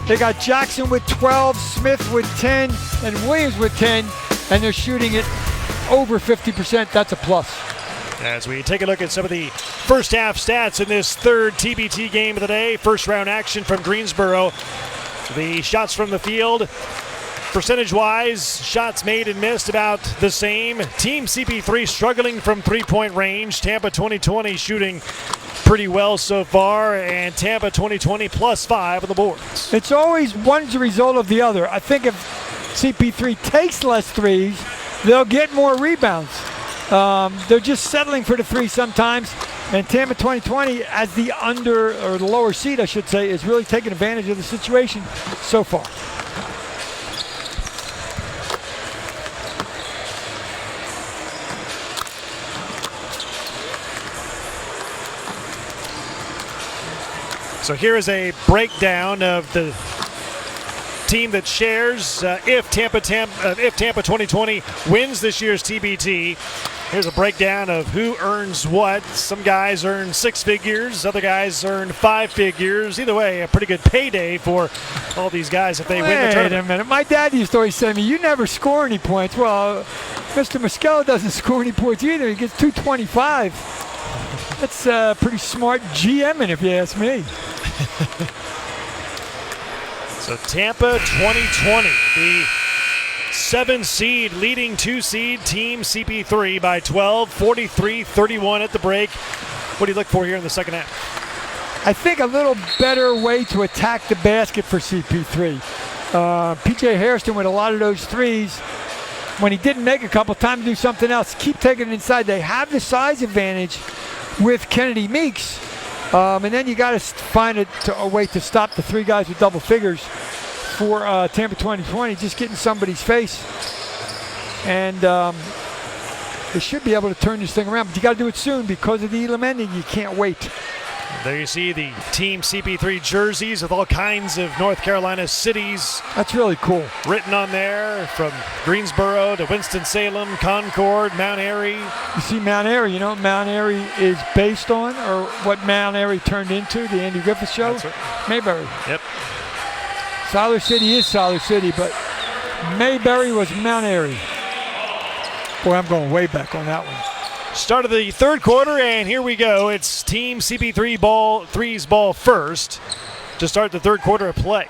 Speaker 2: They got Jackson with 12, Smith with 10, and Williams with 10, and they're shooting it over 50%. That's a plus.
Speaker 1: As we take a look at some of the first half stats in this third TBT game of the day, first round action from Greensboro. The shots from the field, percentage-wise, shots made and missed about the same. Team CP3 struggling from 3-point range. Tampa 2020 shooting pretty well so far, and Tampa 2020 +5 on the boards.
Speaker 2: It's always one's a result of the other. I think if CP3 takes less threes, they'll get more rebounds. They're just settling for the 3 sometimes, and Tampa 2020, as the under or the lower seed, I should say, is really taking advantage of the situation so far.
Speaker 1: So here is a breakdown of the team that shares if Tampa 2020 wins this year's TBT. Here's a breakdown of who earns what. Some guys earn 6 figures, other guys earn 5 figures. Either way, a pretty good payday for all these guys if they win the tournament.
Speaker 2: Wait a minute. My dad used to always say to me, you never score any points. Well, Mr. Muskello doesn't score any points either. He gets 225. That's pretty smart GMing if you ask me.
Speaker 1: So Tampa 2020, the 7 seed leading 2 seed team CP3 by 12, 43-31 at the break. What do you look for here in the second half?
Speaker 2: I think a little better way to attack the basket for CP3. P.J. Hairston with a lot of those threes. When he didn't make a couple, time to do something else. Keep taking it inside. They have the size advantage with Kennedy Meeks. And then you got to find a way to stop the 3 guys with double figures for Tampa 2020, just getting somebody's face. And they should be able to turn this thing around. But you got to do it soon because of the Elam ending. You can't wait.
Speaker 1: There you see the Team CP3 jerseys with all kinds of North Carolina cities.
Speaker 2: That's really cool.
Speaker 1: Written on there from Greensboro to Winston-Salem, Concord, Mount Airy.
Speaker 2: You see Mount Airy, you know what Mount Airy is based on, or what Mount Airy turned into, the Andy Griffith Show?
Speaker 1: That's right.
Speaker 2: Mayberry.
Speaker 1: Yep.
Speaker 2: Siler City is Siler City, but Mayberry was Mount Airy. Boy, I'm going way back on that one.
Speaker 1: Start of the third quarter, and here we go. It's Team CP3 threes ball first to start the third quarter of play.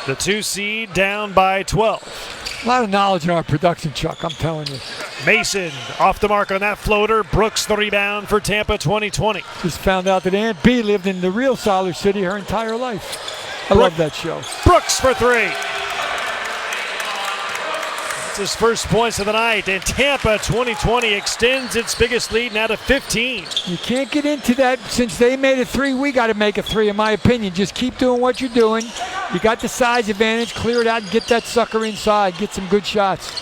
Speaker 1: The 2 seed down by 12.
Speaker 2: A lot of knowledge in our production, Chuck, I'm telling you.
Speaker 1: Mason off the mark on that floater. Brooks the rebound for Tampa 2020.
Speaker 2: Just found out that Aunt B lived in the real Siler City her entire life. I love that show.
Speaker 1: Brooks for 3. His first points of the night, and Tampa 2020 extends its biggest lead now to 15.
Speaker 2: You can't get into that. Since they made a 3, we got to make a 3, in my opinion. Just keep doing what you're doing. You got the size advantage. Clear it out and get that sucker inside. Get some good shots.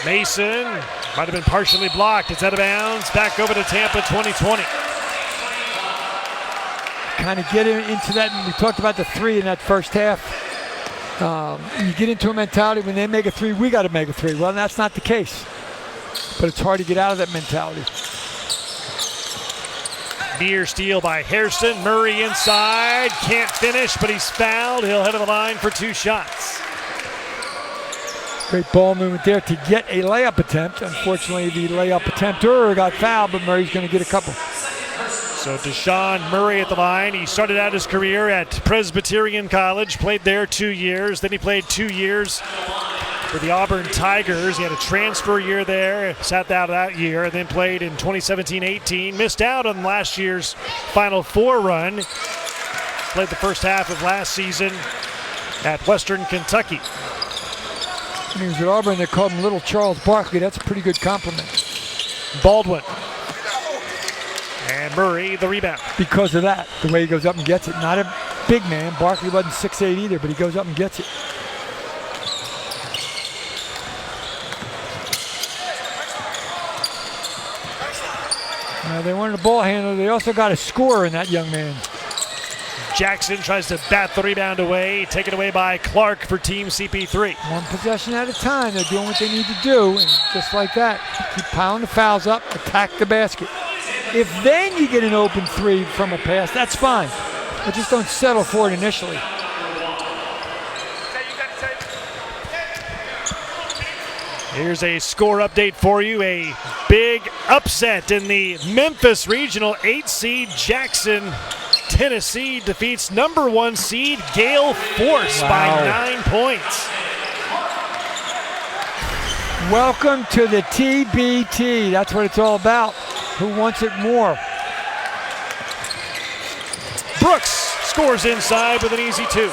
Speaker 1: Mason might have been partially blocked. It's out of bounds. Back over to Tampa 2020.
Speaker 2: Kind of get into that, and we talked about the 3 in that first half. You get into a mentality when they make a 3, we got to make a 3. Well, that's not the case. But it's hard to get out of that mentality.
Speaker 1: Near steal by Hairston. Murray inside. Can't finish, but he's fouled. He'll head to the line for 2 shots.
Speaker 2: Great ball movement there to get a layup attempt. Unfortunately, the layup attempter got fouled, but Murray's going to get a couple.
Speaker 1: So Deshaun Murray at the line. He started out his career at Presbyterian College, played there 2 years. Then he played 2 years for the Auburn Tigers. He had a transfer year there, sat out that year, and then played in 2017-18. Missed out on last year's Final Four run. Played the first half of last season at Western Kentucky.
Speaker 2: When he was at Auburn, they called him Little Charles Barkley. That's a pretty good compliment.
Speaker 1: Baldwin. And Murray, the rebound.
Speaker 2: Because of that, the way he goes up and gets it. Not a big man. Barkley wasn't 6'8" either, but he goes up and gets it. They wanted a ball handler. They also got a scorer in that young man.
Speaker 1: Jackson tries to bat the rebound away. Taken away by Clark for Team CP3.
Speaker 2: One possession at a time. They're doing what they need to do. And just like that, keep piling the fouls up, attack the basket. If then you get an open 3 from a pass, that's fine. But just don't settle for it initially.
Speaker 1: Here's a score update for you. A big upset in the Memphis Regional 8 seed. Jackson, Tennessee defeats number 1 seed Gale Force by 9 points.
Speaker 2: Welcome to the TBT. That's what it's all about. Who wants it more?
Speaker 1: Brooks scores inside with an easy 2.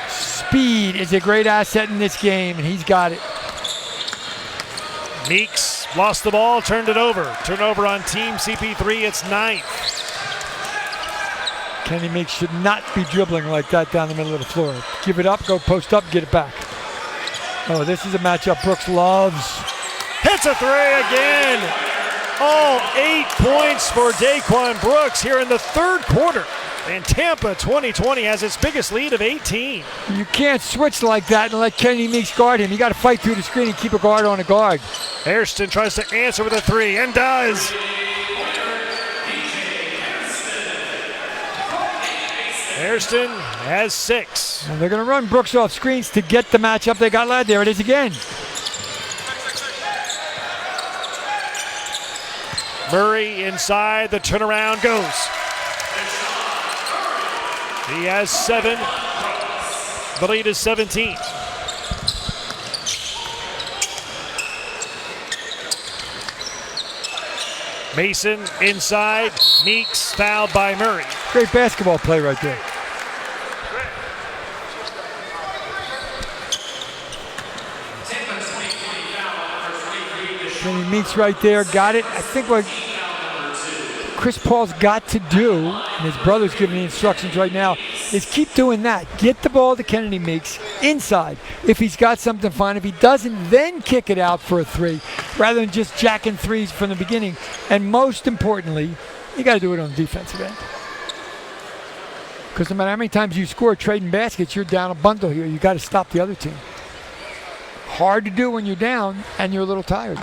Speaker 2: Speed is a great asset in this game, and he's got it.
Speaker 1: Meeks lost the ball, turned it over. Turnover on Team CP3, it's 9th.
Speaker 2: Kenny Meeks should not be dribbling like that down the middle of the floor. Give it up, go post up, get it back. Oh, this is a matchup Brooks loves.
Speaker 1: Hits a 3 again. All 8 points for Daquan Brooks here in the third quarter. And Tampa 2020 has its biggest lead of 18.
Speaker 2: You can't switch like that and let Kennedy Meeks guard him. You got to fight through the screen and keep a guard on a guard.
Speaker 1: Hairston tries to answer with a three and does. Hairston has 6.
Speaker 2: And they're going to run Brooks off screens to get the matchup they got led. There it is again.
Speaker 1: Murray inside, the turnaround goes. He has 7. The lead is 17. Mason inside, Meeks fouled by Murray.
Speaker 2: Great basketball play right there. Kenny Meeks right there, got it. I think what Chris Paul's got to do, and his brother's giving the instructions right now, is keep doing that. Get the ball to Kennedy Meeks inside. If he's got something, fine. If he doesn't, then kick it out for a three, rather than just jacking threes from the beginning. And most importantly, you got to do it on the defensive end. Because no matter how many times you score trading baskets, you're down a bundle here. You got to stop the other team. Hard to do when you're down and you're a little tired.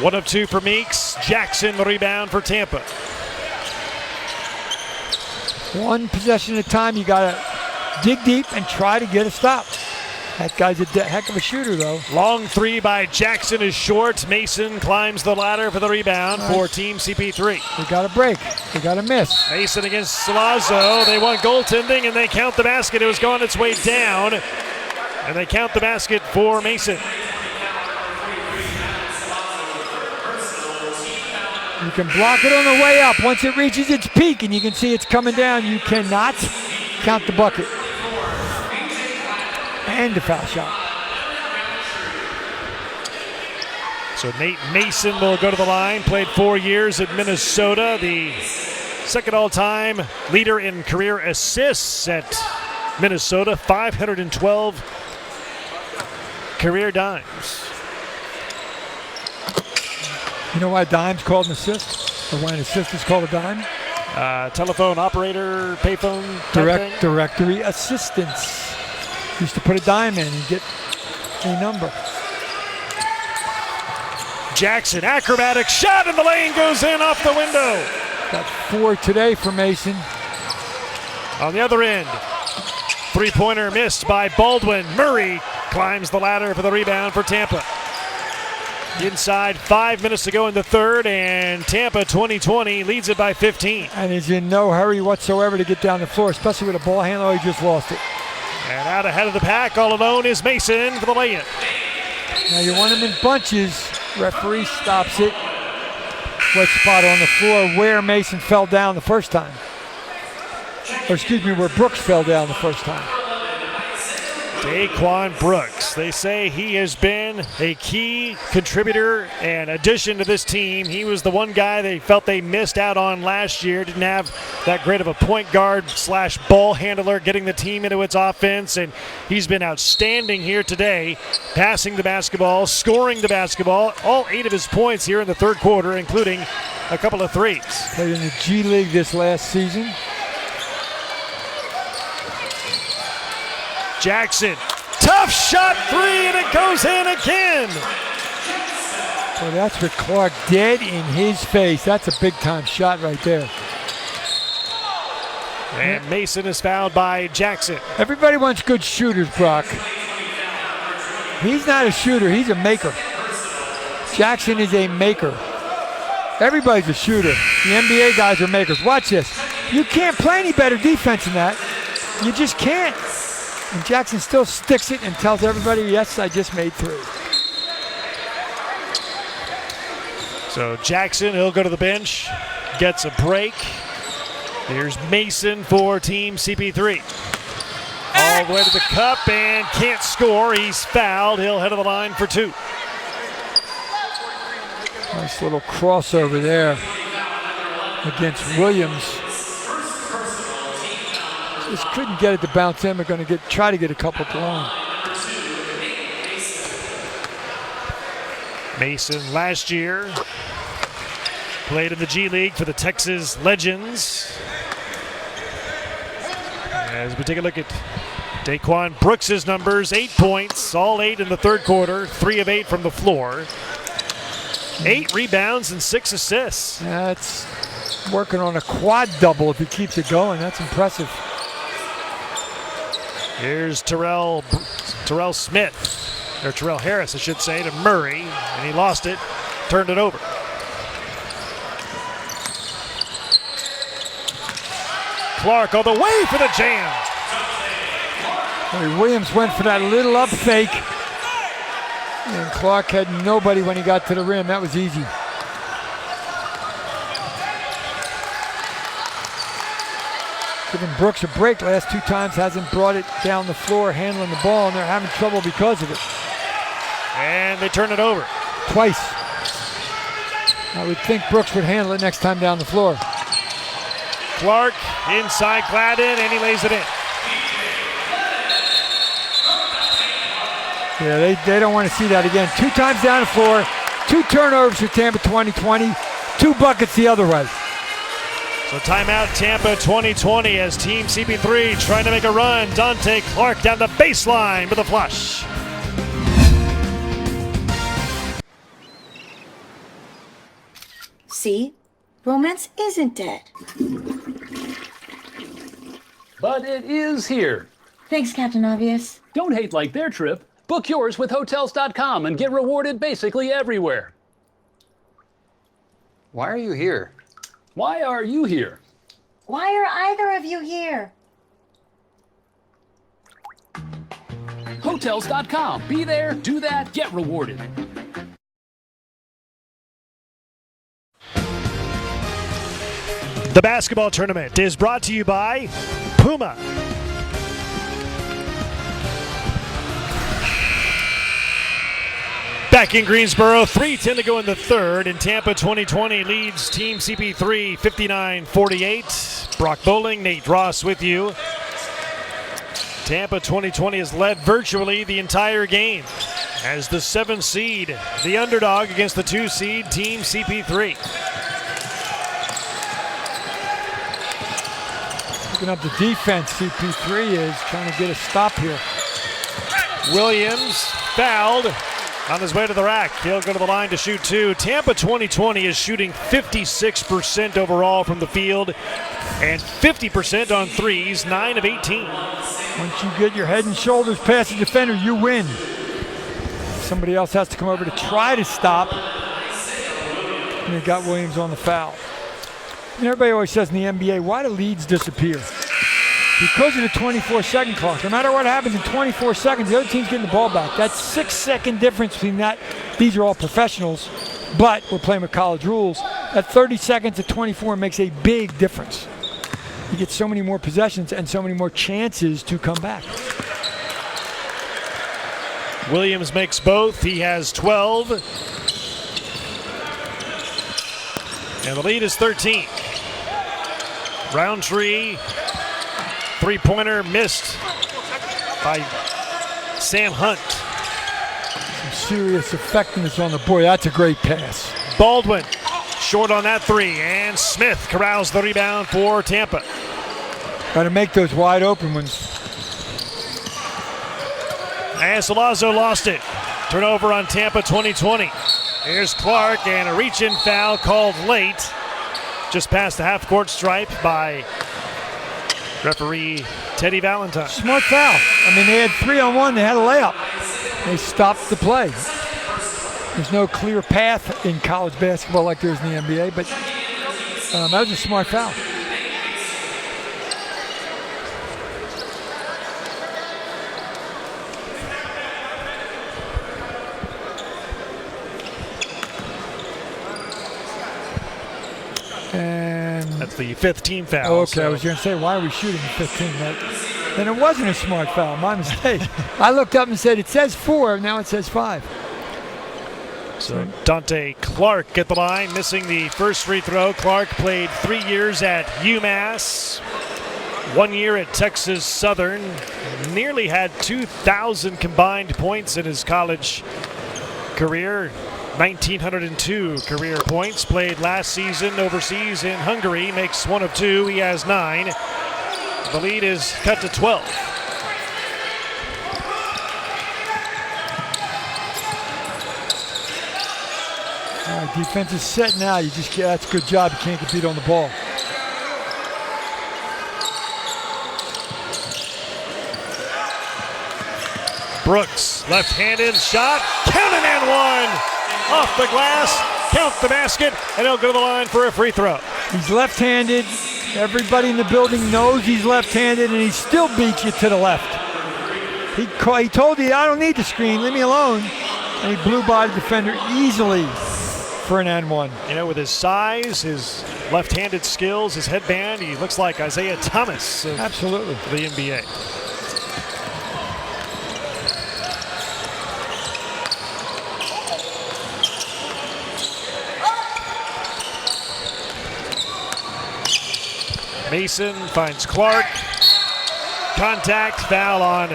Speaker 1: 1 of 2 for Meeks. Jackson the rebound for Tampa.
Speaker 2: One possession at a time. You got to dig deep and try to get a stop. That guy's a heck of a shooter, though.
Speaker 1: Long three by Jackson is short. Mason climbs the ladder for the rebound for Team CP3.
Speaker 2: They got a break. They got a miss.
Speaker 1: Mason against Salazzo. They want goaltending, and they count the basket. It was going its way down, and they count the basket for Mason.
Speaker 2: You can block it on the way up. Once it reaches its peak and you can see it's coming down, you cannot count the bucket. And the foul shot.
Speaker 1: So Nate Mason will go to the line. Played 4 years at Minnesota. The second all-time leader in career assists at Minnesota. 512 career dimes.
Speaker 2: You know why a dime's called an assist? Or why an assist is called a dime?
Speaker 1: Telephone operator, payphone
Speaker 2: Directory assistance. Used to put a dime in and get a number.
Speaker 1: Jackson, acrobatic shot in the lane, goes in off the window.
Speaker 2: Got 4 today for Mason.
Speaker 1: On the other end, three-pointer missed by Baldwin. Murray climbs the ladder for the rebound for Tampa. Inside 5 minutes to go in the third, and Tampa 2020 leads it by 15.
Speaker 2: And is in no hurry whatsoever to get down the floor, especially with a ball handler. He just lost it.
Speaker 1: And out ahead of the pack, all alone, is Mason for the lay-in.
Speaker 2: Now you want him in bunches. Referee stops it. Wet spot on the floor where Mason fell down the first time. Or excuse me, where Brooks fell down the first time.
Speaker 1: Daquan Brooks. They say he has been a key contributor and addition to this team. He was the one guy they felt they missed out on last year. Didn't have that great of a point guard / ball handler getting the team into its offense, and he's been outstanding here today, passing the basketball, scoring the basketball. All 8 of his points here in the third quarter, including a couple of threes.
Speaker 2: Played in the G League this last season.
Speaker 1: Jackson, tough shot, 3, and it goes in again.
Speaker 2: Well, that's with Clark dead in his face. That's a big-time shot right there.
Speaker 1: And Mason is fouled by Jackson.
Speaker 2: Everybody wants good shooters, Brock. He's not a shooter, he's a maker. Jackson is a maker. Everybody's a shooter. The NBA guys are makers. Watch this. You can't play any better defense than that. You just can't. And Jackson still sticks it and tells everybody, yes, I just made 3.
Speaker 1: So Jackson, he'll go to the bench, gets a break. Here's Mason for Team CP3. All the way to the cup and can't score. He's fouled. He'll head to the line for 2.
Speaker 2: Nice little crossover there against Williams. Just couldn't get it to bounce in. We're going to try to get a couple to line.
Speaker 1: Mason last year Played in the G League for the Texas Legends. As we take a look at Daquan Brooks' numbers, 8 points, all 8 in the third quarter, 3 of 8 from the floor. 8 rebounds and 6 assists.
Speaker 2: That's working on a quad double if he keeps it going. That's impressive.
Speaker 1: Here's Terrell Smith, or Terrell Harris, I should say, to Murray, and he lost it, turned it over. Clark all the way for the jam.
Speaker 2: Williams went for that little up fake, and Clark had nobody when he got to the rim. That was easy. Giving Brooks a break last 2 times, hasn't brought it down the floor handling the ball, and they're having trouble because of it.
Speaker 1: And they turn it over.
Speaker 2: Twice. I would think Brooks would handle it next time down the floor.
Speaker 1: Clark inside Gladden, and he lays it in.
Speaker 2: Yeah, they don't want to see that again. 2 times down the floor, 2 turnovers for Tampa 2020, 2 buckets the other way.
Speaker 1: So timeout Tampa 2020 as Team CP3 trying to make a run. Dante Clark down the baseline with a flush.
Speaker 10: See? Romance isn't dead.
Speaker 11: But it is here.
Speaker 10: Thanks, Captain Obvious.
Speaker 11: Don't hate like their trip. Book yours with Hotels.com and get rewarded basically everywhere.
Speaker 12: Why are you here?
Speaker 11: Why are you here?
Speaker 10: Why are either of you here?
Speaker 11: Hotels.com. Be there, do that, get rewarded.
Speaker 1: The basketball tournament is brought to you by Puma. Back in Greensboro, 3:10 to go in the third, and Tampa 2020 leads Team CP3 59-48. Brock Bowling, Nate Ross with you. Tampa 2020 has led virtually the entire game as the 7 seed, the underdog against the 2 seed, Team CP3.
Speaker 2: Picking up the defense, CP3 is trying to get a stop here.
Speaker 1: Williams fouled. On his way to the rack, he'll go to the line to shoot 2. Tampa 2020 is shooting 56% overall from the field and 50% on threes, 9 of 18.
Speaker 2: Once you get your head and shoulders past the defender, you win. Somebody else has to come over to try to stop. And they got Williams on the foul. And everybody always says in the NBA, why do leads disappear? Because of the 24-second clock. No matter what happens in 24 seconds, the other team's getting the ball back. That's 6-second difference between that. These are all professionals, but we're playing with college rules. That 30 seconds to 24 makes a big difference. You get so many more possessions and so many more chances to come back.
Speaker 1: Williams makes both. He has 12. And the lead is 13. Roundtree. 3-pointer missed by Sam Hunt.
Speaker 2: Some serious effectiveness on the board. That's a great pass.
Speaker 1: Baldwin short on that 3, and Smith corrals the rebound for Tampa.
Speaker 2: Got to make those wide open ones.
Speaker 1: And Salazzo lost it. Turnover on Tampa 2020. Here's Clark, and a reach-in foul called late. Just past the half-court stripe by referee Teddy Valentine.
Speaker 2: Smart foul. I mean, they had 3-on-1. They had a layup. They stopped the play. There's no clear path in college basketball like there is in the NBA, but that was a smart foul. And
Speaker 1: that's the 5th team foul.
Speaker 2: Okay, so I was going to say, why are we shooting the 15? Then it wasn't a smart foul. My mistake. I looked up and said, it says 4, now it says 5.
Speaker 1: So Dante Clark at the line, missing the first free throw. Clark played 3 years at UMass, 1 year at Texas Southern, nearly had 2,000 combined points in his college career, 1,902 career points. Played last season overseas in Hungary. Makes 1 of 2. He has 9. The lead is cut to 12.
Speaker 2: All right, defense is set now. That's a good job. You can't get beat on the ball.
Speaker 1: Brooks, left-handed shot, counted and one. Off the glass, count the basket, and he'll go to the line for a free throw.
Speaker 2: He's left-handed. Everybody in the building knows he's left-handed, and he still beats you to the left. He told you, I don't need the screen, leave me alone. And he blew by the defender easily for an and one.
Speaker 1: You know, with his size, his left-handed skills, his headband, he looks like Isaiah Thomas.
Speaker 2: Absolutely.
Speaker 1: For the NBA. Mason finds Clark. Contact, foul on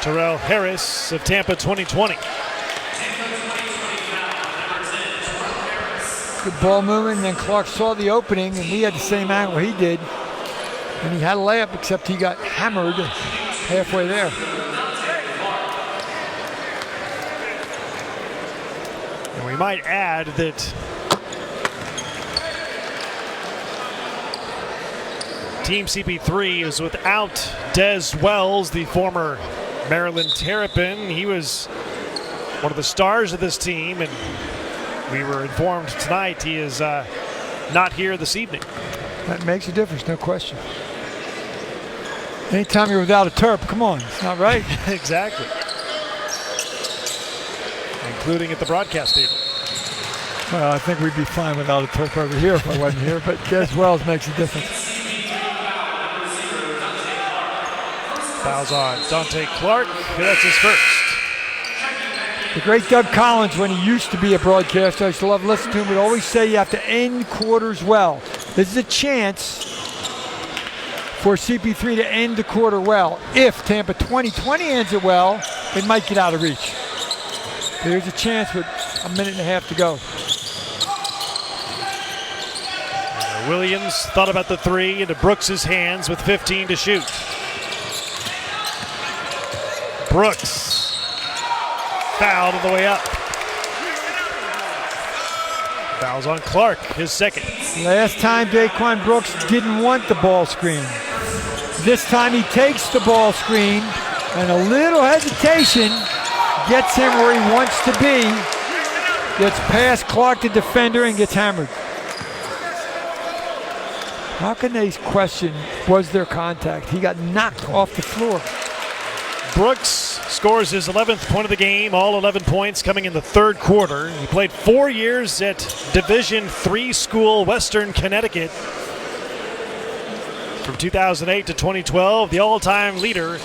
Speaker 1: Terrell Harris of Tampa 2020.
Speaker 2: Good ball movement, and then Clark saw the opening, and we had the same angle he did. And he had a layup, except he got hammered halfway there.
Speaker 1: And we might add that Team CP3 is without Des Wells, the former Maryland Terrapin. He was one of the stars of this team, and we were informed tonight he is not here this evening.
Speaker 2: That makes a difference, no question. Anytime you're without a Terp, come on, it's not right.
Speaker 1: Exactly. Including at the broadcast table.
Speaker 2: Well, I think we'd be fine without a Terp over here if I wasn't here, but Des Wells makes a difference.
Speaker 1: Fouls on Dante Clark. That's his first.
Speaker 2: The great Doug Collins, when he used to be a broadcaster, I used to love listening to him, would always say you have to end quarters well. This is a chance for CP3 to end the quarter well. If Tampa 2020 ends it well, it might get out of reach. There's a chance with a minute and a half to go.
Speaker 1: Williams thought about the three into Brooks' hands with 15 to shoot. Brooks fouled on the way up. Fouls on Clark, his second.
Speaker 2: Last time Daquan Brooks didn't want the ball screen. This time he takes the ball screen, and a little hesitation gets him where he wants to be. Gets past Clark, the defender, and gets hammered. How can they question, was there contact? He got knocked off the floor.
Speaker 1: Brooks scores his 11th point of the game, all 11 points coming in the third quarter. He played 4 years at Division III school, Western Connecticut. From 2008 to 2012, the all-time leader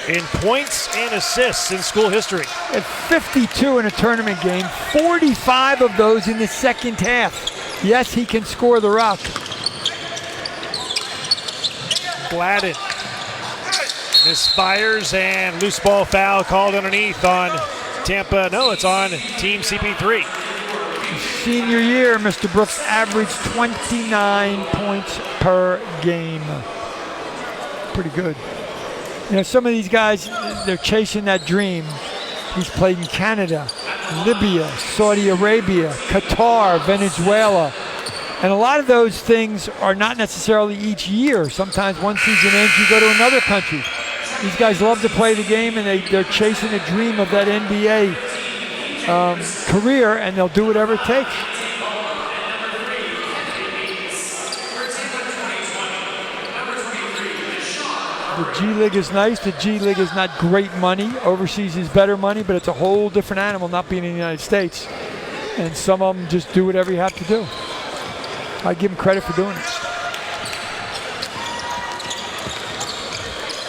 Speaker 1: in points and assists in school history.
Speaker 2: At 52 in a tournament game, 45 of those in the second half. Yes, he can score the rock.
Speaker 1: Gladden misfires, and loose ball foul called underneath on Tampa. No, it's on Team CP3.
Speaker 2: Senior year, Mr. Brooks averaged 29 points per game. Pretty good. You know, some of these guys, they're chasing that dream. He's played in Canada, Libya, Saudi Arabia, Qatar, Venezuela. And a lot of those things are not necessarily each year. Sometimes one season ends, you go to another country. These guys love to play the game, and they're chasing a dream of that NBA career, and they'll do whatever it takes. The G League is nice. The G League is not great money. Overseas is better money, but it's a whole different animal not being in the United States. And some of them just do whatever you have to do. I give him credit for doing it.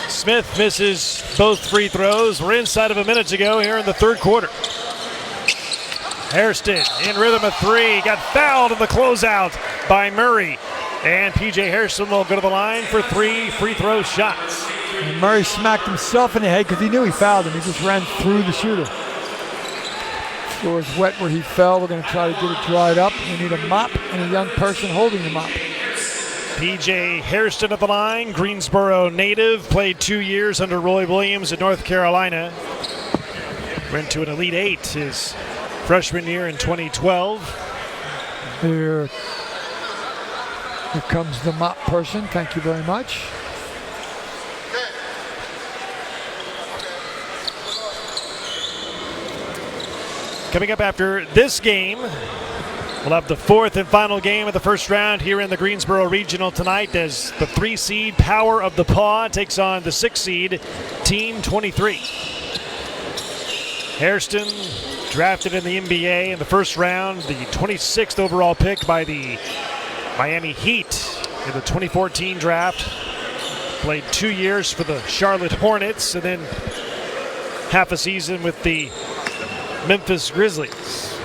Speaker 1: Smith misses both free throws. We're inside of a minute to go here in the third quarter. Hairston in rhythm of three. Got fouled in the closeout by Murray. And P.J. Hairston will go to the line for 3 free throw shots.
Speaker 2: And Murray smacked himself in the head because he knew he fouled him. He just ran through the shooter. Floor is wet where he fell. We're going to try to get it dried up. We need a mop and a young person holding the mop.
Speaker 1: PJ Hairston at the line, Greensboro native, played 2 years under Roy Williams at North Carolina. Went to an Elite Eight his freshman year in 2012.
Speaker 2: Here comes the mop person. Thank you very much.
Speaker 1: Coming up after this game, we'll have the fourth and final game of the first round here in the Greensboro Regional tonight as the 3 seed Power of the Paw takes on the 6 seed Team 23. Hairston drafted in the NBA in the first round, the 26th overall pick by the Miami Heat in the 2014 draft. Played 2 years for the Charlotte Hornets and then half a season with the Memphis Grizzlies.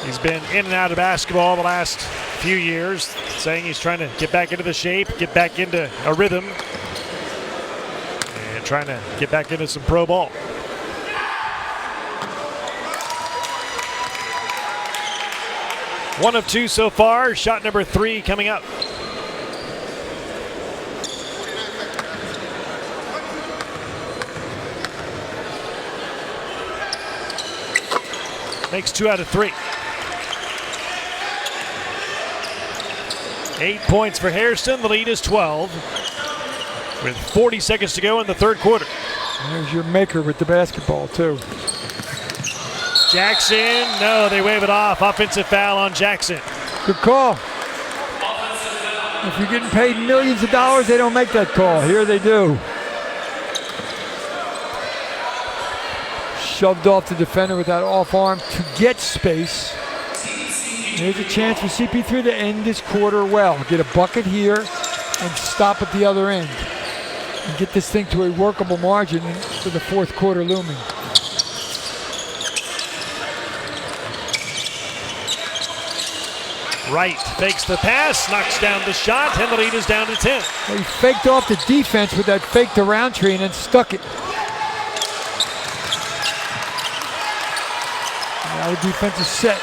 Speaker 1: He's been in and out of basketball the last few years, saying he's trying to get back into the shape, get back into a rhythm, and trying to get back into some pro ball. One of 2 so far. Shot number 3 coming up. Makes 2 out of 3. 8 points for Hairston. The lead is 12 with 40 seconds to go in the third quarter.
Speaker 2: There's your maker with the basketball, too.
Speaker 1: Jackson, no, they wave it off. Offensive foul on Jackson.
Speaker 2: Good call. If you're getting paid millions of dollars, they don't make that call. Here they do. Shoved off the defender with that off arm to get space. There's a chance for CP3 to end this quarter well. Get a bucket here and stop at the other end. And get this thing to a workable margin for the fourth quarter looming.
Speaker 1: Wright fakes the pass, knocks down the shot, and the lead is down to 10.
Speaker 2: He faked off the defense with that fake to Roundtree and then stuck it. Now the defense is set.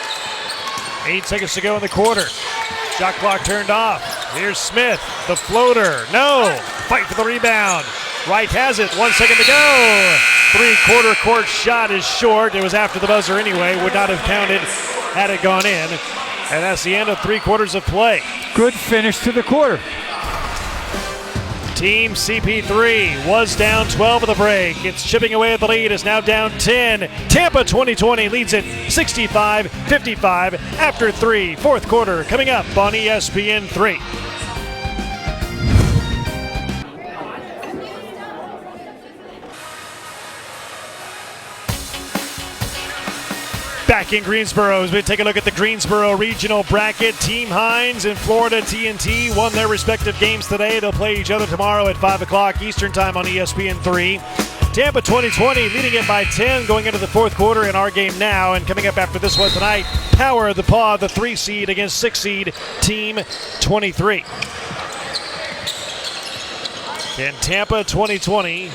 Speaker 1: 8 seconds to go in the quarter. Shot clock turned off. Here's Smith, the floater. No! Fight for the rebound. Wright has it. 1 second to go. 3/4 court shot is short. It was after the buzzer anyway. Would not have counted had it gone in. And that's the end of 3 quarters of play.
Speaker 2: Good finish to the quarter.
Speaker 1: Team CP3 was down 12 at the break. It's chipping away at the lead. It's now down 10. Tampa 2020 leads it 65-55 after 3. Fourth quarter coming up on ESPN 3. Back in Greensboro as we take a look at the Greensboro Regional Bracket. Team Hines and Florida TNT won their respective games today. They'll play each other tomorrow at 5 o'clock Eastern Time on ESPN 3. Tampa 2020 leading it by 10 going into the fourth quarter in our game now. And coming up after this one tonight, Power of the Paw, the 3 seed against 6 seed Team 23. Can Tampa 2020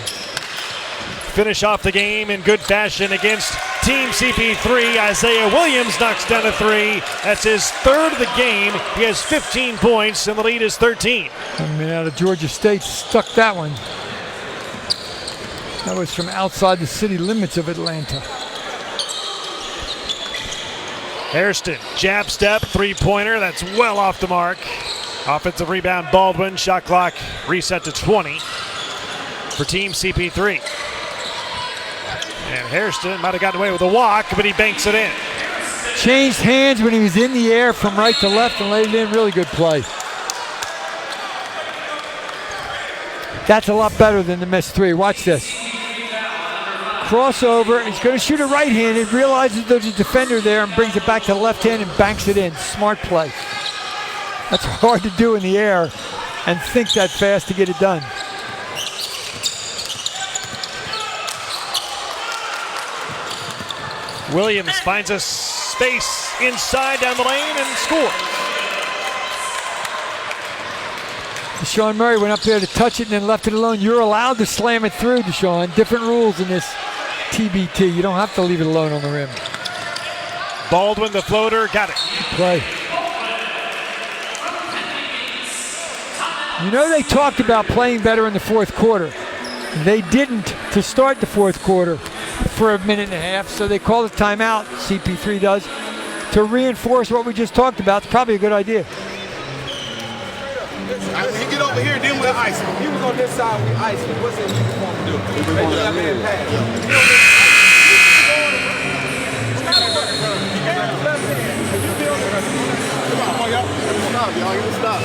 Speaker 1: finish off the game in good fashion against Team CP3? Isaiah Williams knocks down a 3. That's his third of the game. He has 15 points, and the lead is 13.
Speaker 2: Man out of Georgia State stuck that one. That was from outside the city limits of Atlanta.
Speaker 1: Hairston, jab step, 3-pointer. That's well off the mark. Offensive rebound, Baldwin. Shot clock reset to 20 for Team CP3. And Hairston might have gotten away with a walk, but he banks it in.
Speaker 2: Changed hands when he was in the air from right to left and laid it in. Really good play. That's a lot better than the missed 3. Watch this. Crossover. He's going to shoot a right-handed, realizes there's a defender there and brings it back to the left hand and banks it in. Smart play. That's hard to do in the air and think that fast to get it done.
Speaker 1: Williams finds a space inside down the lane and scores.
Speaker 2: Deshaun Murray went up there to touch it and then left it alone. You're allowed to slam it through, Deshaun. Different rules in this TBT. You don't have to leave it alone on the rim.
Speaker 1: Baldwin, the floater, got it.
Speaker 2: Play. You know, they talked about playing better in the fourth quarter. They didn't to start the fourth quarter for a minute and a half, so they call a timeout, CP3 does, to reinforce what we just talked about. It's probably a good idea.
Speaker 12: When he get over here, then we'll ice him. He was on this side, we ice him. What's it you want to do? Make the left hand pass. Come on, y'all. Stop, y'all. Give it a stop.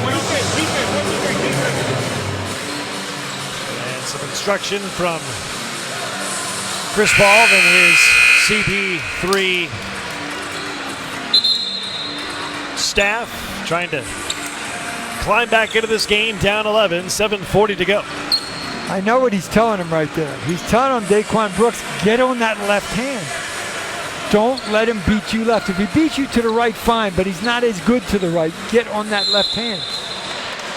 Speaker 1: And some instruction from Chris Paul and his CP3 staff trying to climb back into this game, down 11, 7:40 to go.
Speaker 2: I know what he's telling him right there. He's telling him, Daquan Brooks, get on that left hand. Don't let him beat you left. If he beats you to the right, fine, but he's not as good to the right. Get on that left hand.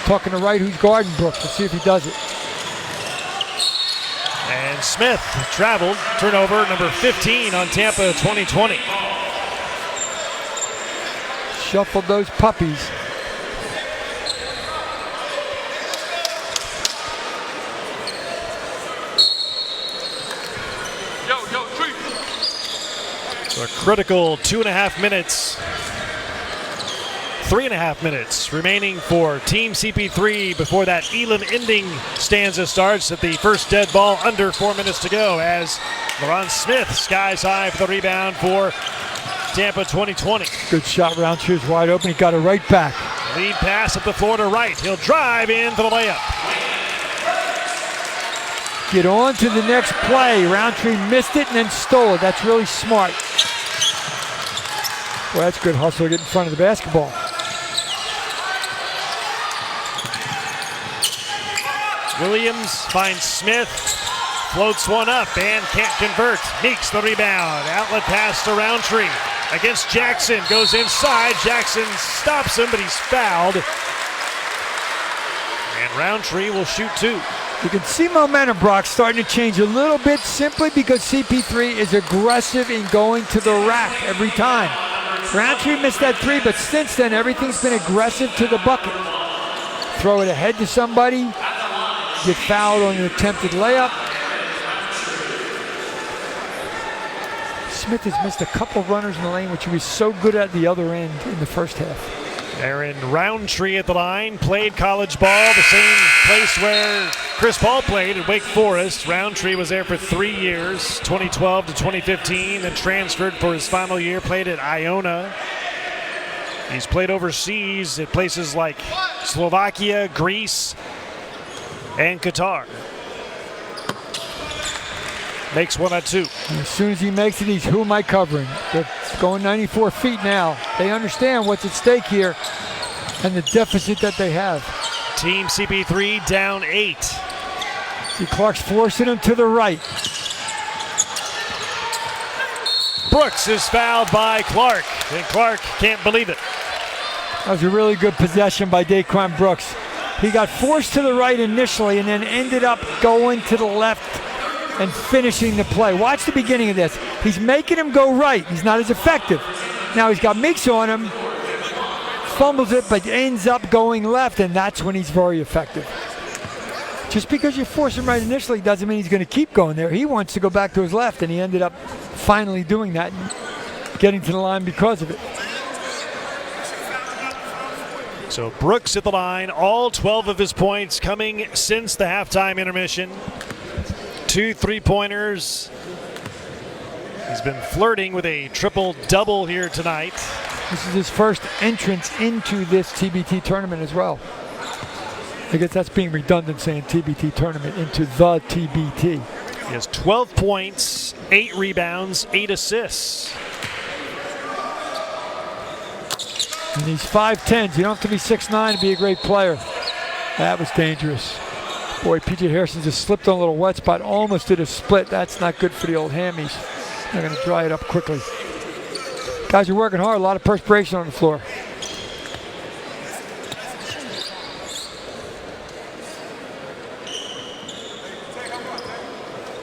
Speaker 2: Talking to right, who's guarding Brooks. Let's see if he does it.
Speaker 1: And Smith traveled, turnover number 15 on Tampa 2020.
Speaker 2: Shuffled those puppies.
Speaker 1: So a critical 2.5 minutes, 3.5 minutes remaining for Team CP3 before that Elam ending stanza starts at the first dead ball, under 4 minutes to go, as LaRon Smith skies high for the rebound for Tampa 2020.
Speaker 2: Good shot. Roundtree is wide open. He got it right back.
Speaker 1: Lead pass up the floor to right. He'll drive in for the layup.
Speaker 2: Get on to the next play. Roundtree missed it and then stole it. That's really smart. Well, that's good hustle to get in front of the basketball.
Speaker 1: Williams finds Smith, floats one up and can't convert. Meeks the rebound. Outlet pass to Roundtree against Jackson. Goes inside. Jackson stops him, but he's fouled. And Roundtree will shoot two.
Speaker 2: You can see momentum, Brock, starting to change a little bit simply because CP3 is aggressive in going to the rack every time. Roundtree missed that three, but since then, everything's been aggressive to the bucket. Throw it ahead to somebody, get fouled on your attempted layup. Smith has missed a couple runners in the lane, which he was so good at the other end in the first half.
Speaker 1: Aaron Roundtree at the line, played college ball, the same place where Chris Paul played at Wake Forest. Roundtree was there for 3 years, 2012 to 2015, then transferred for his final year, played at Iona. He's played overseas at places like Slovakia, Greece, and Qatar. Makes one at two.
Speaker 2: As soon as he makes it, he's, who am I covering? They're going 94 feet now. They understand what's at stake here and the deficit that they have.
Speaker 1: Team CP3 down 8.
Speaker 2: See, Clark's forcing him to the right.
Speaker 1: Brooks is fouled by Clark, and Clark can't believe it.
Speaker 2: That was a really good possession by Daquan Brooks. He got forced to the right initially and then ended up going to the left and finishing the play. Watch the beginning of this. He's making him go right. He's not as effective. Now he's got Meeks on him, fumbles it, but ends up going left, and that's when he's very effective. Just because you force him right initially doesn't mean he's going to keep going there. He wants to go back to his left, and he ended up finally doing that and getting to the line because of it.
Speaker 1: So Brooks at the line, all 12 of his points coming since the halftime intermission. 2 3-pointers. He's been flirting with a triple-double here tonight.
Speaker 2: This is his first entrance into this TBT tournament as well. I guess that's being redundant saying TBT tournament, into the TBT.
Speaker 1: He has 12 points, 8 rebounds, 8 assists.
Speaker 2: And these 5'10s, you don't have to be 6'9 to be a great player. That was dangerous. Boy, P.J. Harrison just slipped on a little wet spot, almost did a split. That's not good for the old hammies. They're going to dry it up quickly. Guys are working hard, a lot of perspiration on the floor.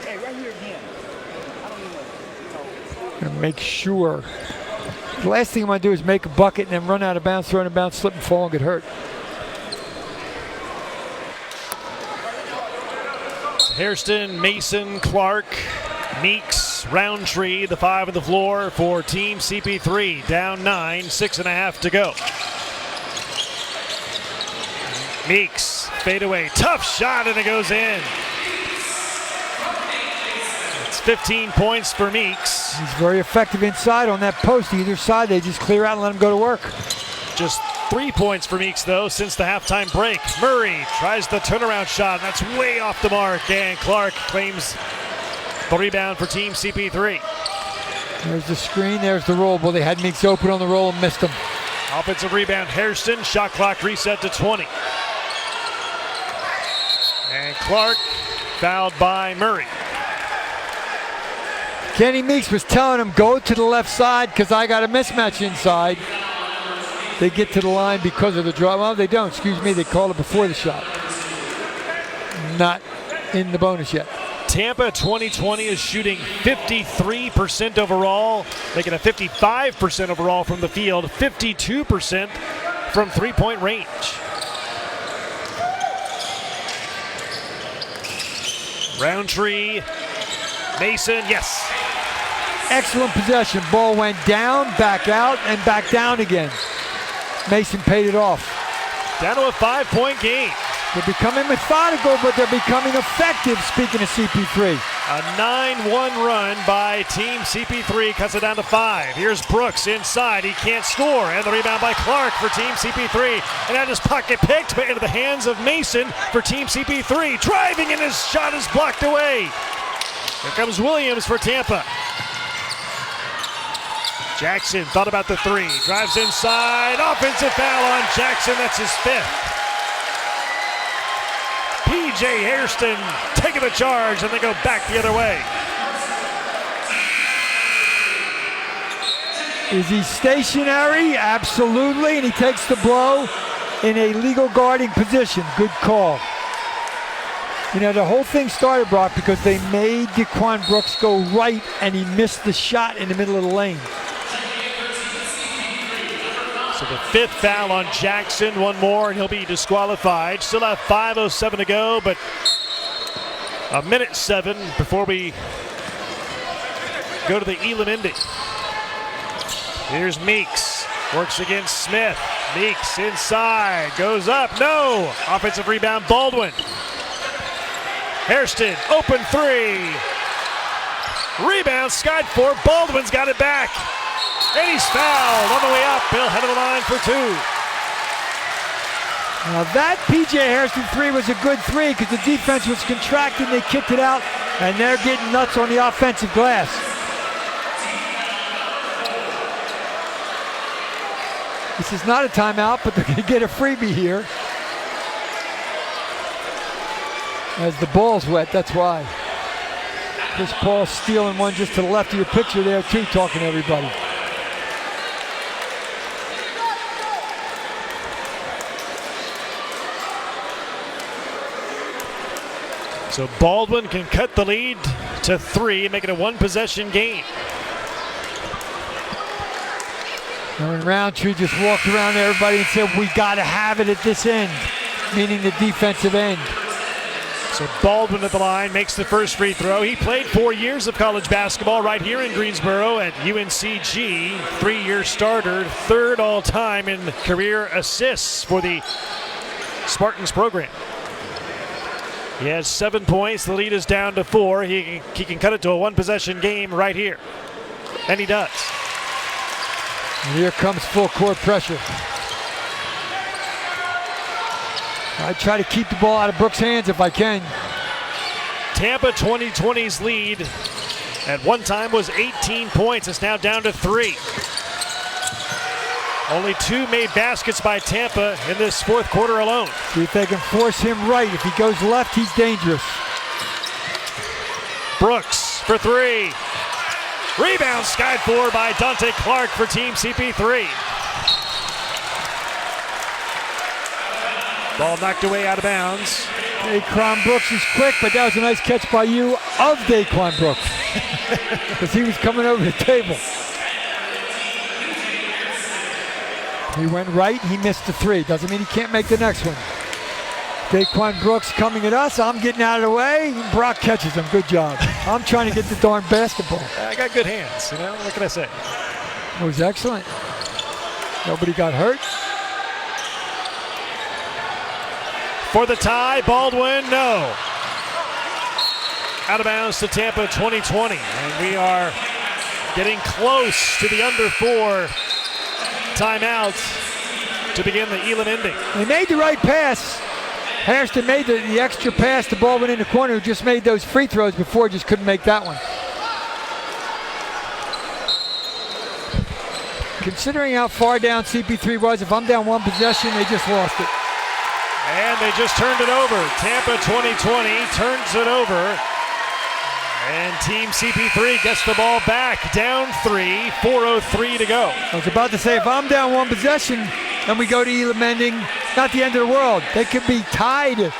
Speaker 12: Hey, right here again.
Speaker 2: Gonna make sure. The last thing I'm gonna do is make a bucket and then run out of bounds, throw out of bounds, slip and fall and get hurt.
Speaker 1: Hairston, Mason, Clark, Meeks, Roundtree, the 5 on the floor for Team CP3. Down 9, 6.5 to go. Meeks, fadeaway, tough shot, and it goes in. It's 15 points for Meeks.
Speaker 2: He's very effective inside on that post. Either side, they just clear out and let him go to work.
Speaker 1: Just 3 points for Meeks, though, since the halftime break. Murray tries the turnaround shot. That's way off the mark, and Clark claims the rebound for Team CP3.
Speaker 2: There's the screen, there's the roll. Well, they had Meeks open on the roll and missed him.
Speaker 1: Offensive rebound, Hairston. Shot clock reset to 20. And Clark fouled by Murray.
Speaker 2: Kenny Meeks was telling him, go to the left side because I got a mismatch inside. They get to the line because of the draw. Well, they don't, excuse me. They called it before the shot. Not in the bonus yet.
Speaker 1: Tampa 2020 is shooting 53% overall, making a 55% overall from the field, 52% from three-point range. Roundtree, Mason, yes.
Speaker 2: Excellent possession. Ball went down, back out, and back down again. Mason paid it off.
Speaker 1: Down to a 5-point game.
Speaker 2: They're becoming methodical, but they're becoming effective, speaking of CP3.
Speaker 1: A 9-1 run by Team CP3 cuts it down to 5. Here's Brooks inside. He can't score. And the rebound by Clark for Team CP3. And that is pocket picked, but into the hands of Mason for Team CP3. Driving, and his shot is blocked away. Here comes Williams for Tampa. Jackson thought about the 3. Drives inside. Offensive foul on Jackson. That's his 5th. P.J. Hairston taking the charge, and they go back the other way.
Speaker 2: Is he stationary? Absolutely, and he takes the blow in a legal guarding position. Good call. You know, the whole thing started, Brock, because they made Daquan Brooks go right, and he missed the shot in the middle of the lane.
Speaker 1: So the 5th foul on Jackson, one more, and he'll be disqualified. Still have 5:07 to go, but a minute 7 before we go to the Elam Indy. Here's Meeks, works against Smith. Meeks inside, goes up, no! Offensive rebound, Baldwin. Hairston, open 3. Rebound, skied for, Baldwin's got it back. And he's fouled on the way up. He'll head to the line for 2.
Speaker 2: Now that P.J. Hairston 3 was a good 3 because the defense was contracting. They kicked it out, and they're getting nuts on the offensive glass. This is not a timeout, but they're going to get a freebie here. As the ball's wet, that's why. Chris Paul stealing one just to the left of your picture there too, talking to everybody.
Speaker 1: So Baldwin can cut the lead to 3, make it a 1-possession game.
Speaker 2: And Roundtree just walked around to everybody and said, we got to have it at this end, meaning the defensive end.
Speaker 1: So Baldwin at the line makes the first free throw. He played 4 years of college basketball right here in Greensboro at UNCG. 3-year starter, 3rd all-time in career assists for the Spartans program. He has 7 points. The lead is down to 4. He can cut it to a 1-possession game right here. And he does.
Speaker 2: And here comes full court pressure. I try to keep the ball out of Brooks' hands if I can.
Speaker 1: Tampa 2020's lead at one time was 18 points. It's now down to 3. Only 2 made baskets by Tampa in this 4th quarter alone.
Speaker 2: See if they can force him right. If he goes left, he's dangerous.
Speaker 1: Brooks for 3. Rebound skied for by Dante Clark for Team CP3. Ball knocked away out of bounds.
Speaker 2: Daquan Brooks is quick, but that was a nice catch by you of Daquan Brooks. Because he was coming over the table. He went right, he missed the three. Doesn't mean he can't make the next one. Daquan Brooks coming at us. I'm getting out of the way. Brock catches him. Good job. I'm trying to get the darn basketball.
Speaker 1: I got good hands, you know. What can I say?
Speaker 2: It was excellent. Nobody got hurt.
Speaker 1: For the tie, Baldwin, no. Out of bounds to Tampa 2020. And we are getting close to the under 4 timeout to begin the Elam ending.
Speaker 2: They made the right pass. Hairston made the extra pass. The ball went in the corner. Who just made those free throws before, just couldn't make that one. Considering how far down CP3 was, if I'm down one possession, they just lost it.
Speaker 1: And they just turned it over. Tampa 2020 turns it over. And Team CP3 gets the ball back, down 3, 4:03 to go.
Speaker 2: I was about to say, if I'm down one possession and we go to Elam ending, not the end of the world. They could be tied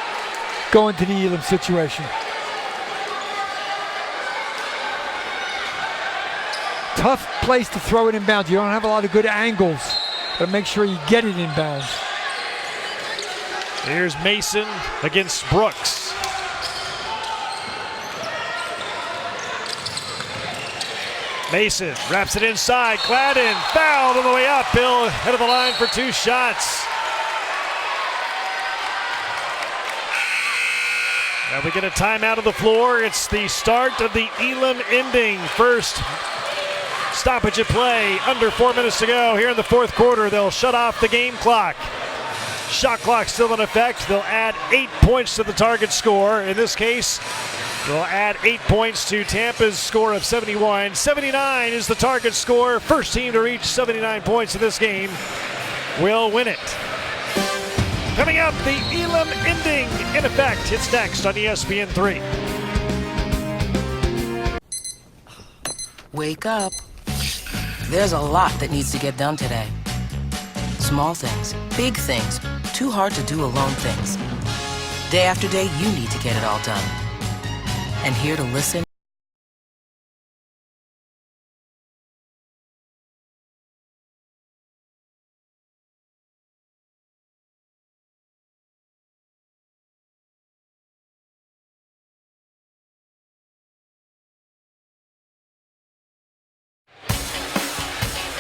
Speaker 2: going to the Elam situation. Tough place to throw it inbounds. You don't have a lot of good angles, but make sure you get it inbounds.
Speaker 1: Here's Mason against Brooks. Mason wraps it inside. Gladden fouled on the way up. Bill head of the line for 2 shots. And we get a timeout of the floor. It's the start of the Elam ending. First stoppage of play. Under 4 minutes to go here in the fourth quarter. They'll shut off the game clock. Shot clock still in effect. They'll add 8 points to the target score. In this case, they'll add 8 points to Tampa's score of 71. 79 is the target score. First team to reach 79 points in this game will win it. Coming up, the Elam ending in effect. It's next on ESPN3.
Speaker 13: Wake up. There's a lot that needs to get done today. Small things, big things, too hard to do alone things. Day after day, you need to get it all done. And here to listen.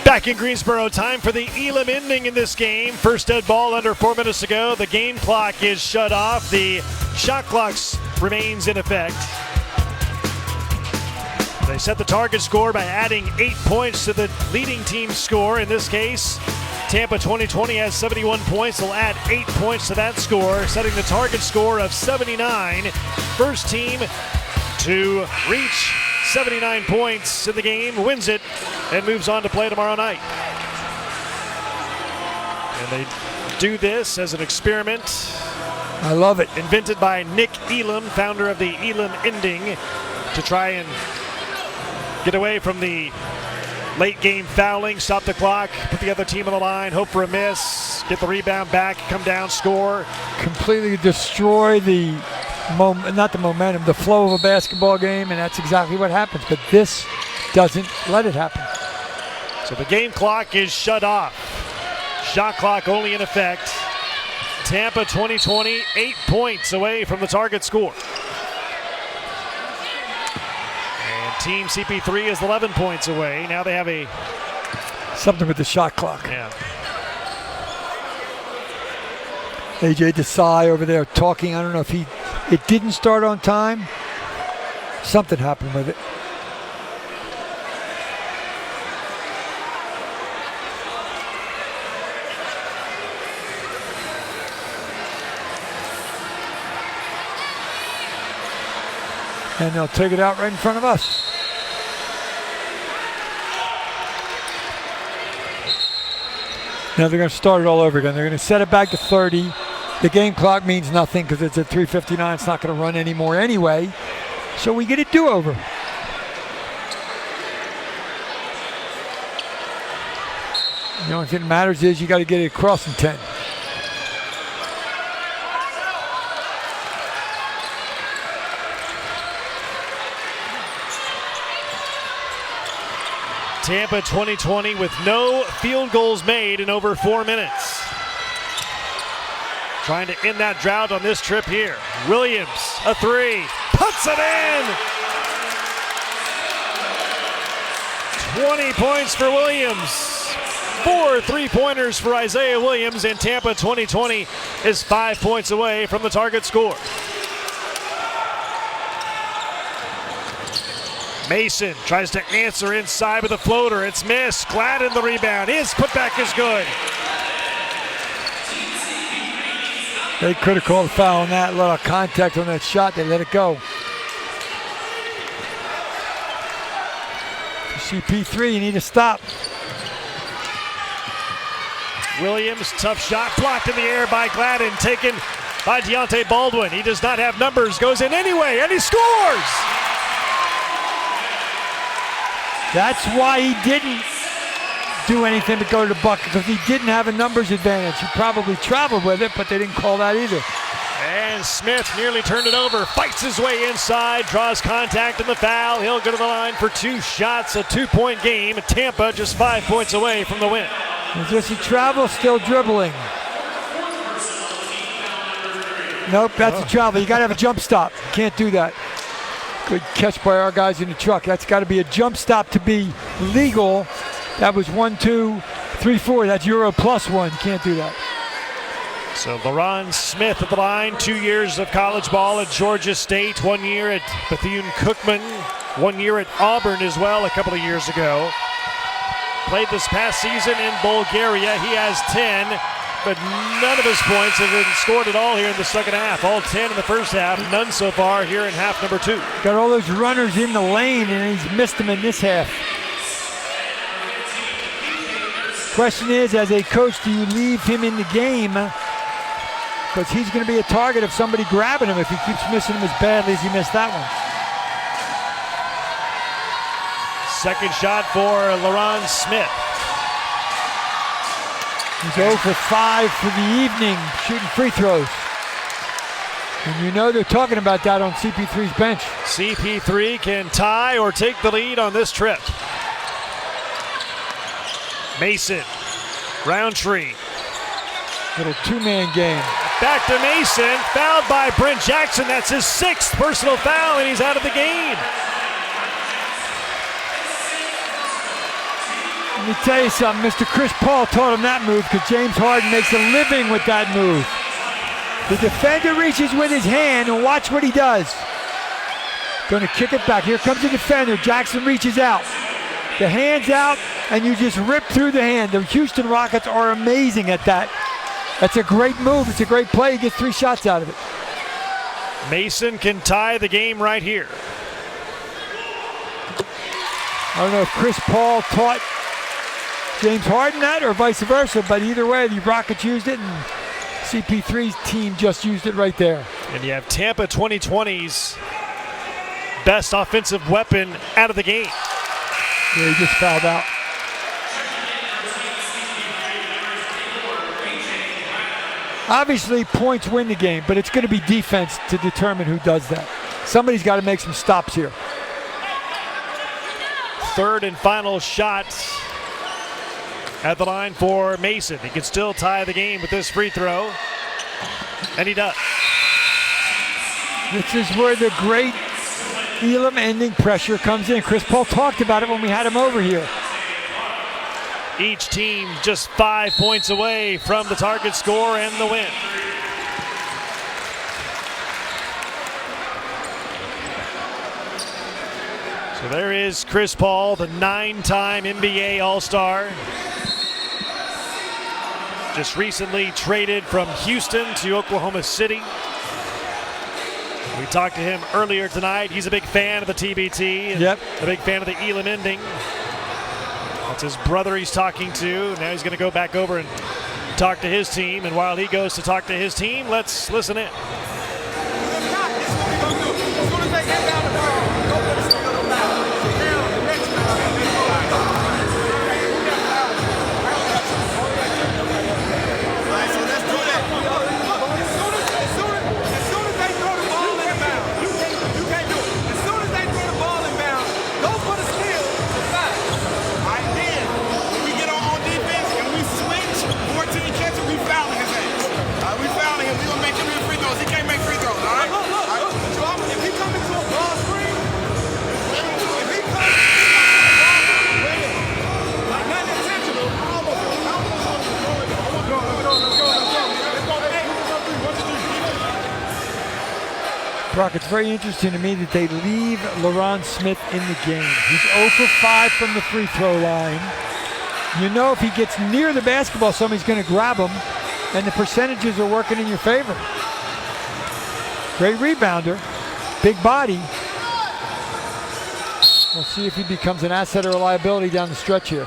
Speaker 1: Back in Greensboro, time for the Elam ending in this game. First dead ball under 4 minutes to go. The game clock is shut off. The shot clock remains in effect. They set the target score by adding 8 points to the leading team's score. In this case, Tampa 2020 has 71 points. They'll add 8 points to that score, setting the target score of 79. First team to reach 79 points in the game wins it and moves on to play tomorrow night. And they do this as an experiment.
Speaker 2: I love it.
Speaker 1: Invented by Nick Elam, founder of the Elam ending, to try and get away from the late game fouling, stop the clock, put the other team on the line, hope for a miss, get the rebound back, come down, score.
Speaker 2: Completely destroy the the flow of a basketball game, and that's exactly what happens. But this doesn't let it happen.
Speaker 1: So the game clock is shut off. Shot clock only in effect. Tampa 2020, 8 points away from the target score. And Team CP3 is 11 points away. Now they have
Speaker 2: something with the shot clock.
Speaker 1: Yeah.
Speaker 2: AJ Desai over there talking. I don't know if it didn't start on time. Something happened with it. And they'll take it out right in front of us. Now they're going to start it all over again. They're going to set it back to 30. The game clock means nothing because it's at 3:59. It's not going to run anymore anyway. So we get a do-over. The only thing that matters is you got to get it across in 10.
Speaker 1: Tampa 2020 with no field goals made in over 4 minutes. Trying to end that drought on this trip here. Williams, a three, puts it in! 20 points for Williams. 4 3-pointers for Isaiah Williams, and Tampa 2020 is 5 points away from the target score. Mason tries to answer inside with a floater. It's missed. Gladden the rebound. His putback is good.
Speaker 2: They could have called a foul on that. A lot of contact on that shot. They let it go. CP3, you need to stop.
Speaker 1: Williams, tough shot, blocked in the air by Gladden, taken by Deontay Baldwin. He does not have numbers, goes in anyway, and he scores!
Speaker 2: That's why he didn't do anything to go to the bucket, because he didn't have a numbers advantage. He probably traveled with it, but they didn't call that either.
Speaker 1: And Smith nearly turned it over, fights his way inside, draws contact in the foul. He'll go to the line for 2 shots, a 2-point game. Tampa just 5 points away from the win.
Speaker 2: Does he travel, still dribbling? Nope, that's a travel. You got to have a jump stop. Can't do that. Good catch by our guys in the truck. That's got to be a jump stop to be legal. That was 1, 2, 3, 4. That's Euro +1. You can't do that.
Speaker 1: So LaRon Smith at the line, 2 years of college ball at Georgia State, 1 year at Bethune-Cookman, 1 year at Auburn as well a couple of years ago. Played this past season in Bulgaria. He has 10, but none of his points have been scored at all here in the second half. All 10 in the first half, none so far here in half number 2.
Speaker 2: Got all those runners in the lane, and he's missed them in this half. Question is, as a coach, do you leave him in the game? Because he's going to be a target of somebody grabbing him if he keeps missing them as badly as he missed that one.
Speaker 1: Second shot for LaRon Smith.
Speaker 2: He's 0 for 5 for the evening, shooting free throws. And you know they're talking about that on CP3's bench.
Speaker 1: CP3 can tie or take the lead on this trip. Mason, Roundtree.
Speaker 2: Little 2-man game.
Speaker 1: Back to Mason, fouled by Brent Jackson. That's his 6th personal foul, and he's out of the game.
Speaker 2: Let me tell you something, Mr. Chris Paul taught him that move because James Harden makes a living with that move. The defender reaches with his hand, and watch what he does. Going to kick it back. Here comes the defender. Jackson reaches out. The hand's out, and you just rip through the hand. The Houston Rockets are amazing at that. That's a great move. It's a great play. He gets 3 shots out of it.
Speaker 1: Mason can tie the game right here.
Speaker 2: I don't know if Chris Paul taught James Harden that or vice versa, but either way, the Rockets used it, and CP3's team just used it right there.
Speaker 1: And you have Tampa 2020's best offensive weapon out of the game.
Speaker 2: Yeah, he just fouled out. Obviously, points win the game, but it's going to be defense to determine who does that. Somebody's got to make some stops here.
Speaker 1: Third and final shot at the line for Mason. He can still tie the game with this free throw, and he does.
Speaker 2: This is where the great Elam ending pressure comes in. Chris Paul talked about it when we had him over here.
Speaker 1: Each team just 5 points away from the target score and the win. So there is Chris Paul, the 9-time NBA All-Star. Just recently traded from Houston to Oklahoma City. We talked to him earlier tonight. He's a big fan of the TBT. And
Speaker 2: yep.
Speaker 1: A big fan of the Elam ending. That's his brother he's talking to. Now he's going to go back over and talk to his team. And while he goes to talk to his team, let's listen in.
Speaker 2: Brock, it's very interesting to me that they leave LaRon Smith in the game. He's 0 for 5 from the free throw line. You know if he gets near the basketball, somebody's going to grab him, and the percentages are working in your favor. Great rebounder, big body. We'll see if he becomes an asset or a liability down the stretch here.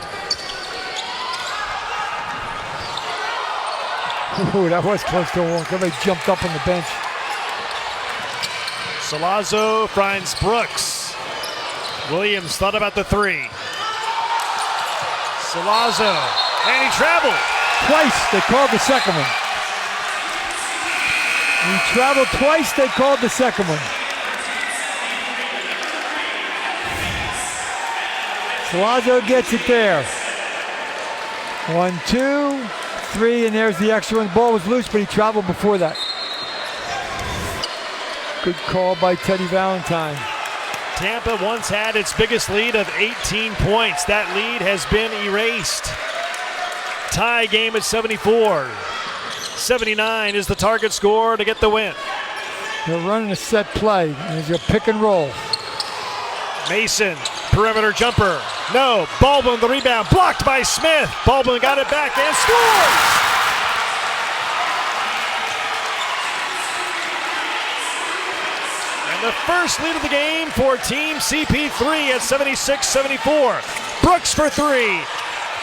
Speaker 2: Ooh, that was close to a walk. Everybody jumped up on the bench.
Speaker 1: Salazzo finds Brooks. Williams thought about the three. Salazzo, and he traveled.
Speaker 2: Twice, they called the second one. He traveled twice, they called the second one. Salazzo gets it there. 1, 2, 3, and there's the extra one. The ball was loose, but he traveled before that. Good call by Teddy Valentine.
Speaker 1: Tampa once had its biggest lead of 18 points. That lead has been erased. Tie game at 74. 79 is the target score to get the win.
Speaker 2: They're running a set play. There's a pick and roll.
Speaker 1: Mason, perimeter jumper. No, Baldwin the rebound, blocked by Smith. Baldwin got it back and scores! And the first lead of the game for Team CP3 at 76-74. Brooks for three.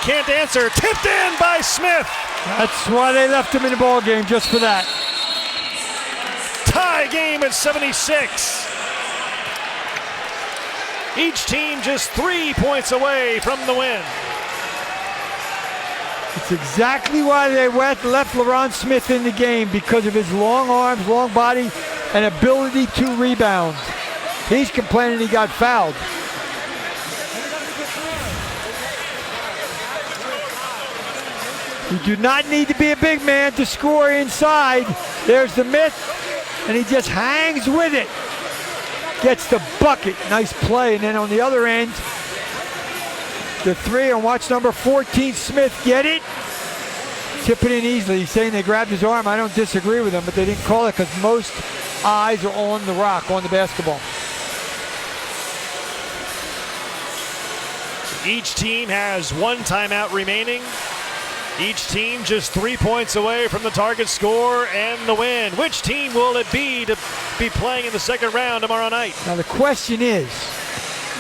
Speaker 1: Can't answer. Tipped in by Smith.
Speaker 2: That's why they left him in the ball game, just for that.
Speaker 1: Tie game at 76. Each team just 3 points away from the win.
Speaker 2: It's exactly why they left LaRon Smith in the game, because of his long arms, long body, and ability to rebound. He's complaining he got fouled. You do not need to be a big man to score inside. There's the myth, and he just hangs with it. Gets the bucket, nice play. And then on the other end, the three, and watch number 14, Smith, get it. Tip it in easily. He's saying they grabbed his arm. I don't disagree with him, but they didn't call it because most eyes are on the rock, on the basketball.
Speaker 1: Each team has one timeout remaining. Each team just 3 points away from the target score and the win. Which team will it be to be playing in the second round tomorrow night?
Speaker 2: Now the question is,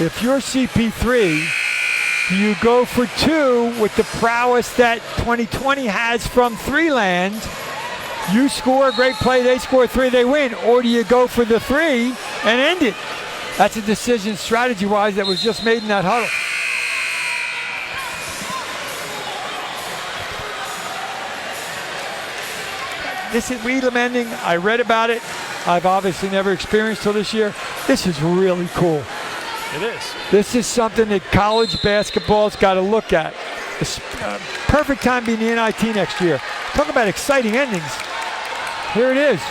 Speaker 2: if you're CP3, do you go for two with the prowess that 2020 has from three land? You score a great play, they score three, they win. Or do you go for the three and end it? That's a decision strategy-wise that was just made in that huddle. This is Weedlam ending. I read about it. I've obviously never experienced till this year. This is really cool.
Speaker 1: It is.
Speaker 2: This is something that college basketball's got to look at. It's perfect time being the NIT next year. Talk about exciting endings. Here it is.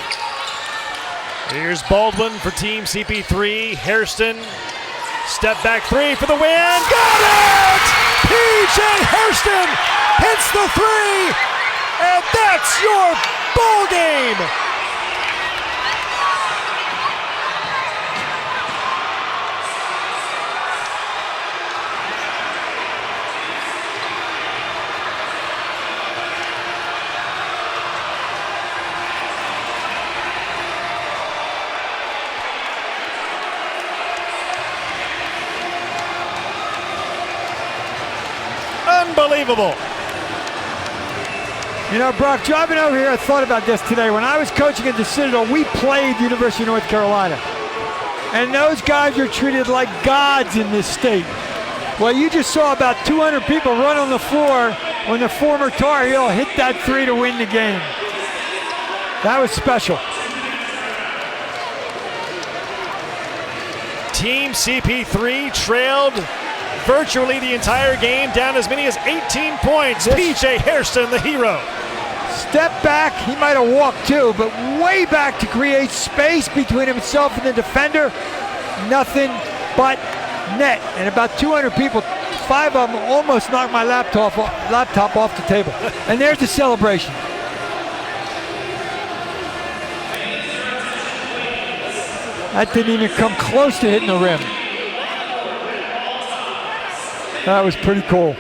Speaker 1: Here's Baldwin for Team CP3. Hairston, step back three for the win. Got it! PJ Hairston hits the three, and that's your ball game. Unbelievable.
Speaker 2: You know, Brock, driving over here, I thought about this today. When I was coaching at the Citadel, we played University of North Carolina. And those guys are treated like gods in this state. Well, you just saw about 200 people run on the floor when the former Tar Heel hit that three to win the game. That was special.
Speaker 1: Team CP3 trailed virtually the entire game, down as many as 18 points. PJ Hairston, the hero.
Speaker 2: Step back, he might have walked too, but way back to create space between himself and the defender. Nothing but net. And about 200 people, 5 of them almost knocked my laptop off the table. And there's the celebration. That didn't even come close to hitting the rim. That was pretty cool.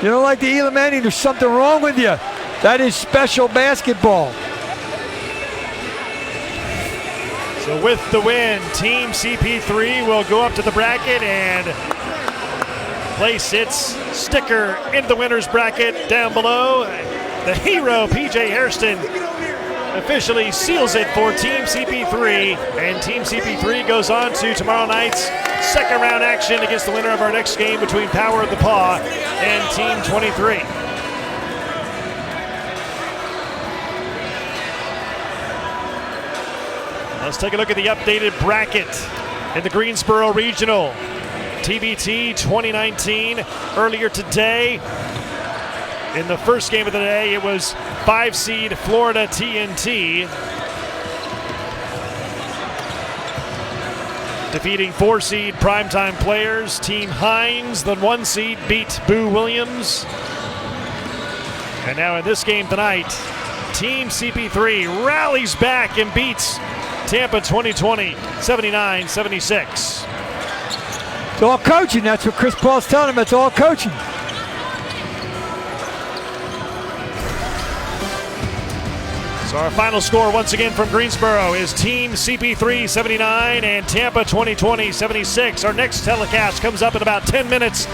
Speaker 2: You don't like the Elam ending, there's something wrong with you. That is special basketball.
Speaker 1: So with the win, Team CP3 will go up to the bracket and place its sticker in the winner's bracket down below. The hero, PJ Hairston, officially seals it for Team CP3, and Team CP3 goes on to tomorrow night's second round action against the winner of our next game between Power of the Paw and Team 23. Let's take a look at the updated bracket in the Greensboro Regional. TBT 2019. Earlier today, in the first game of the day, it was 5 seed Florida TNT defeating 4 seed Primetime Players. Team Hines, the 1 seed, beat Boo Williams. And now in this game tonight, Team CP3 rallies back and beats Tampa 2020 79-76.
Speaker 2: It's all coaching. That's what Chris Paul's telling him. It's all coaching.
Speaker 1: So our final score once again from Greensboro is Team CP3 79 and Tampa 2020 76. Our next telecast comes up in about 10 minutes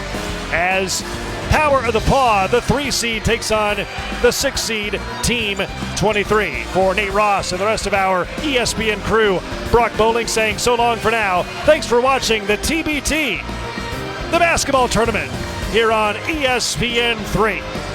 Speaker 1: as Power of the Paw, the 3 seed, takes on the 6 seed Team 23. For Nate Ross and the rest of our ESPN crew, Brock Bowling saying so long for now. Thanks for watching the TBT, the basketball tournament, here on ESPN 3.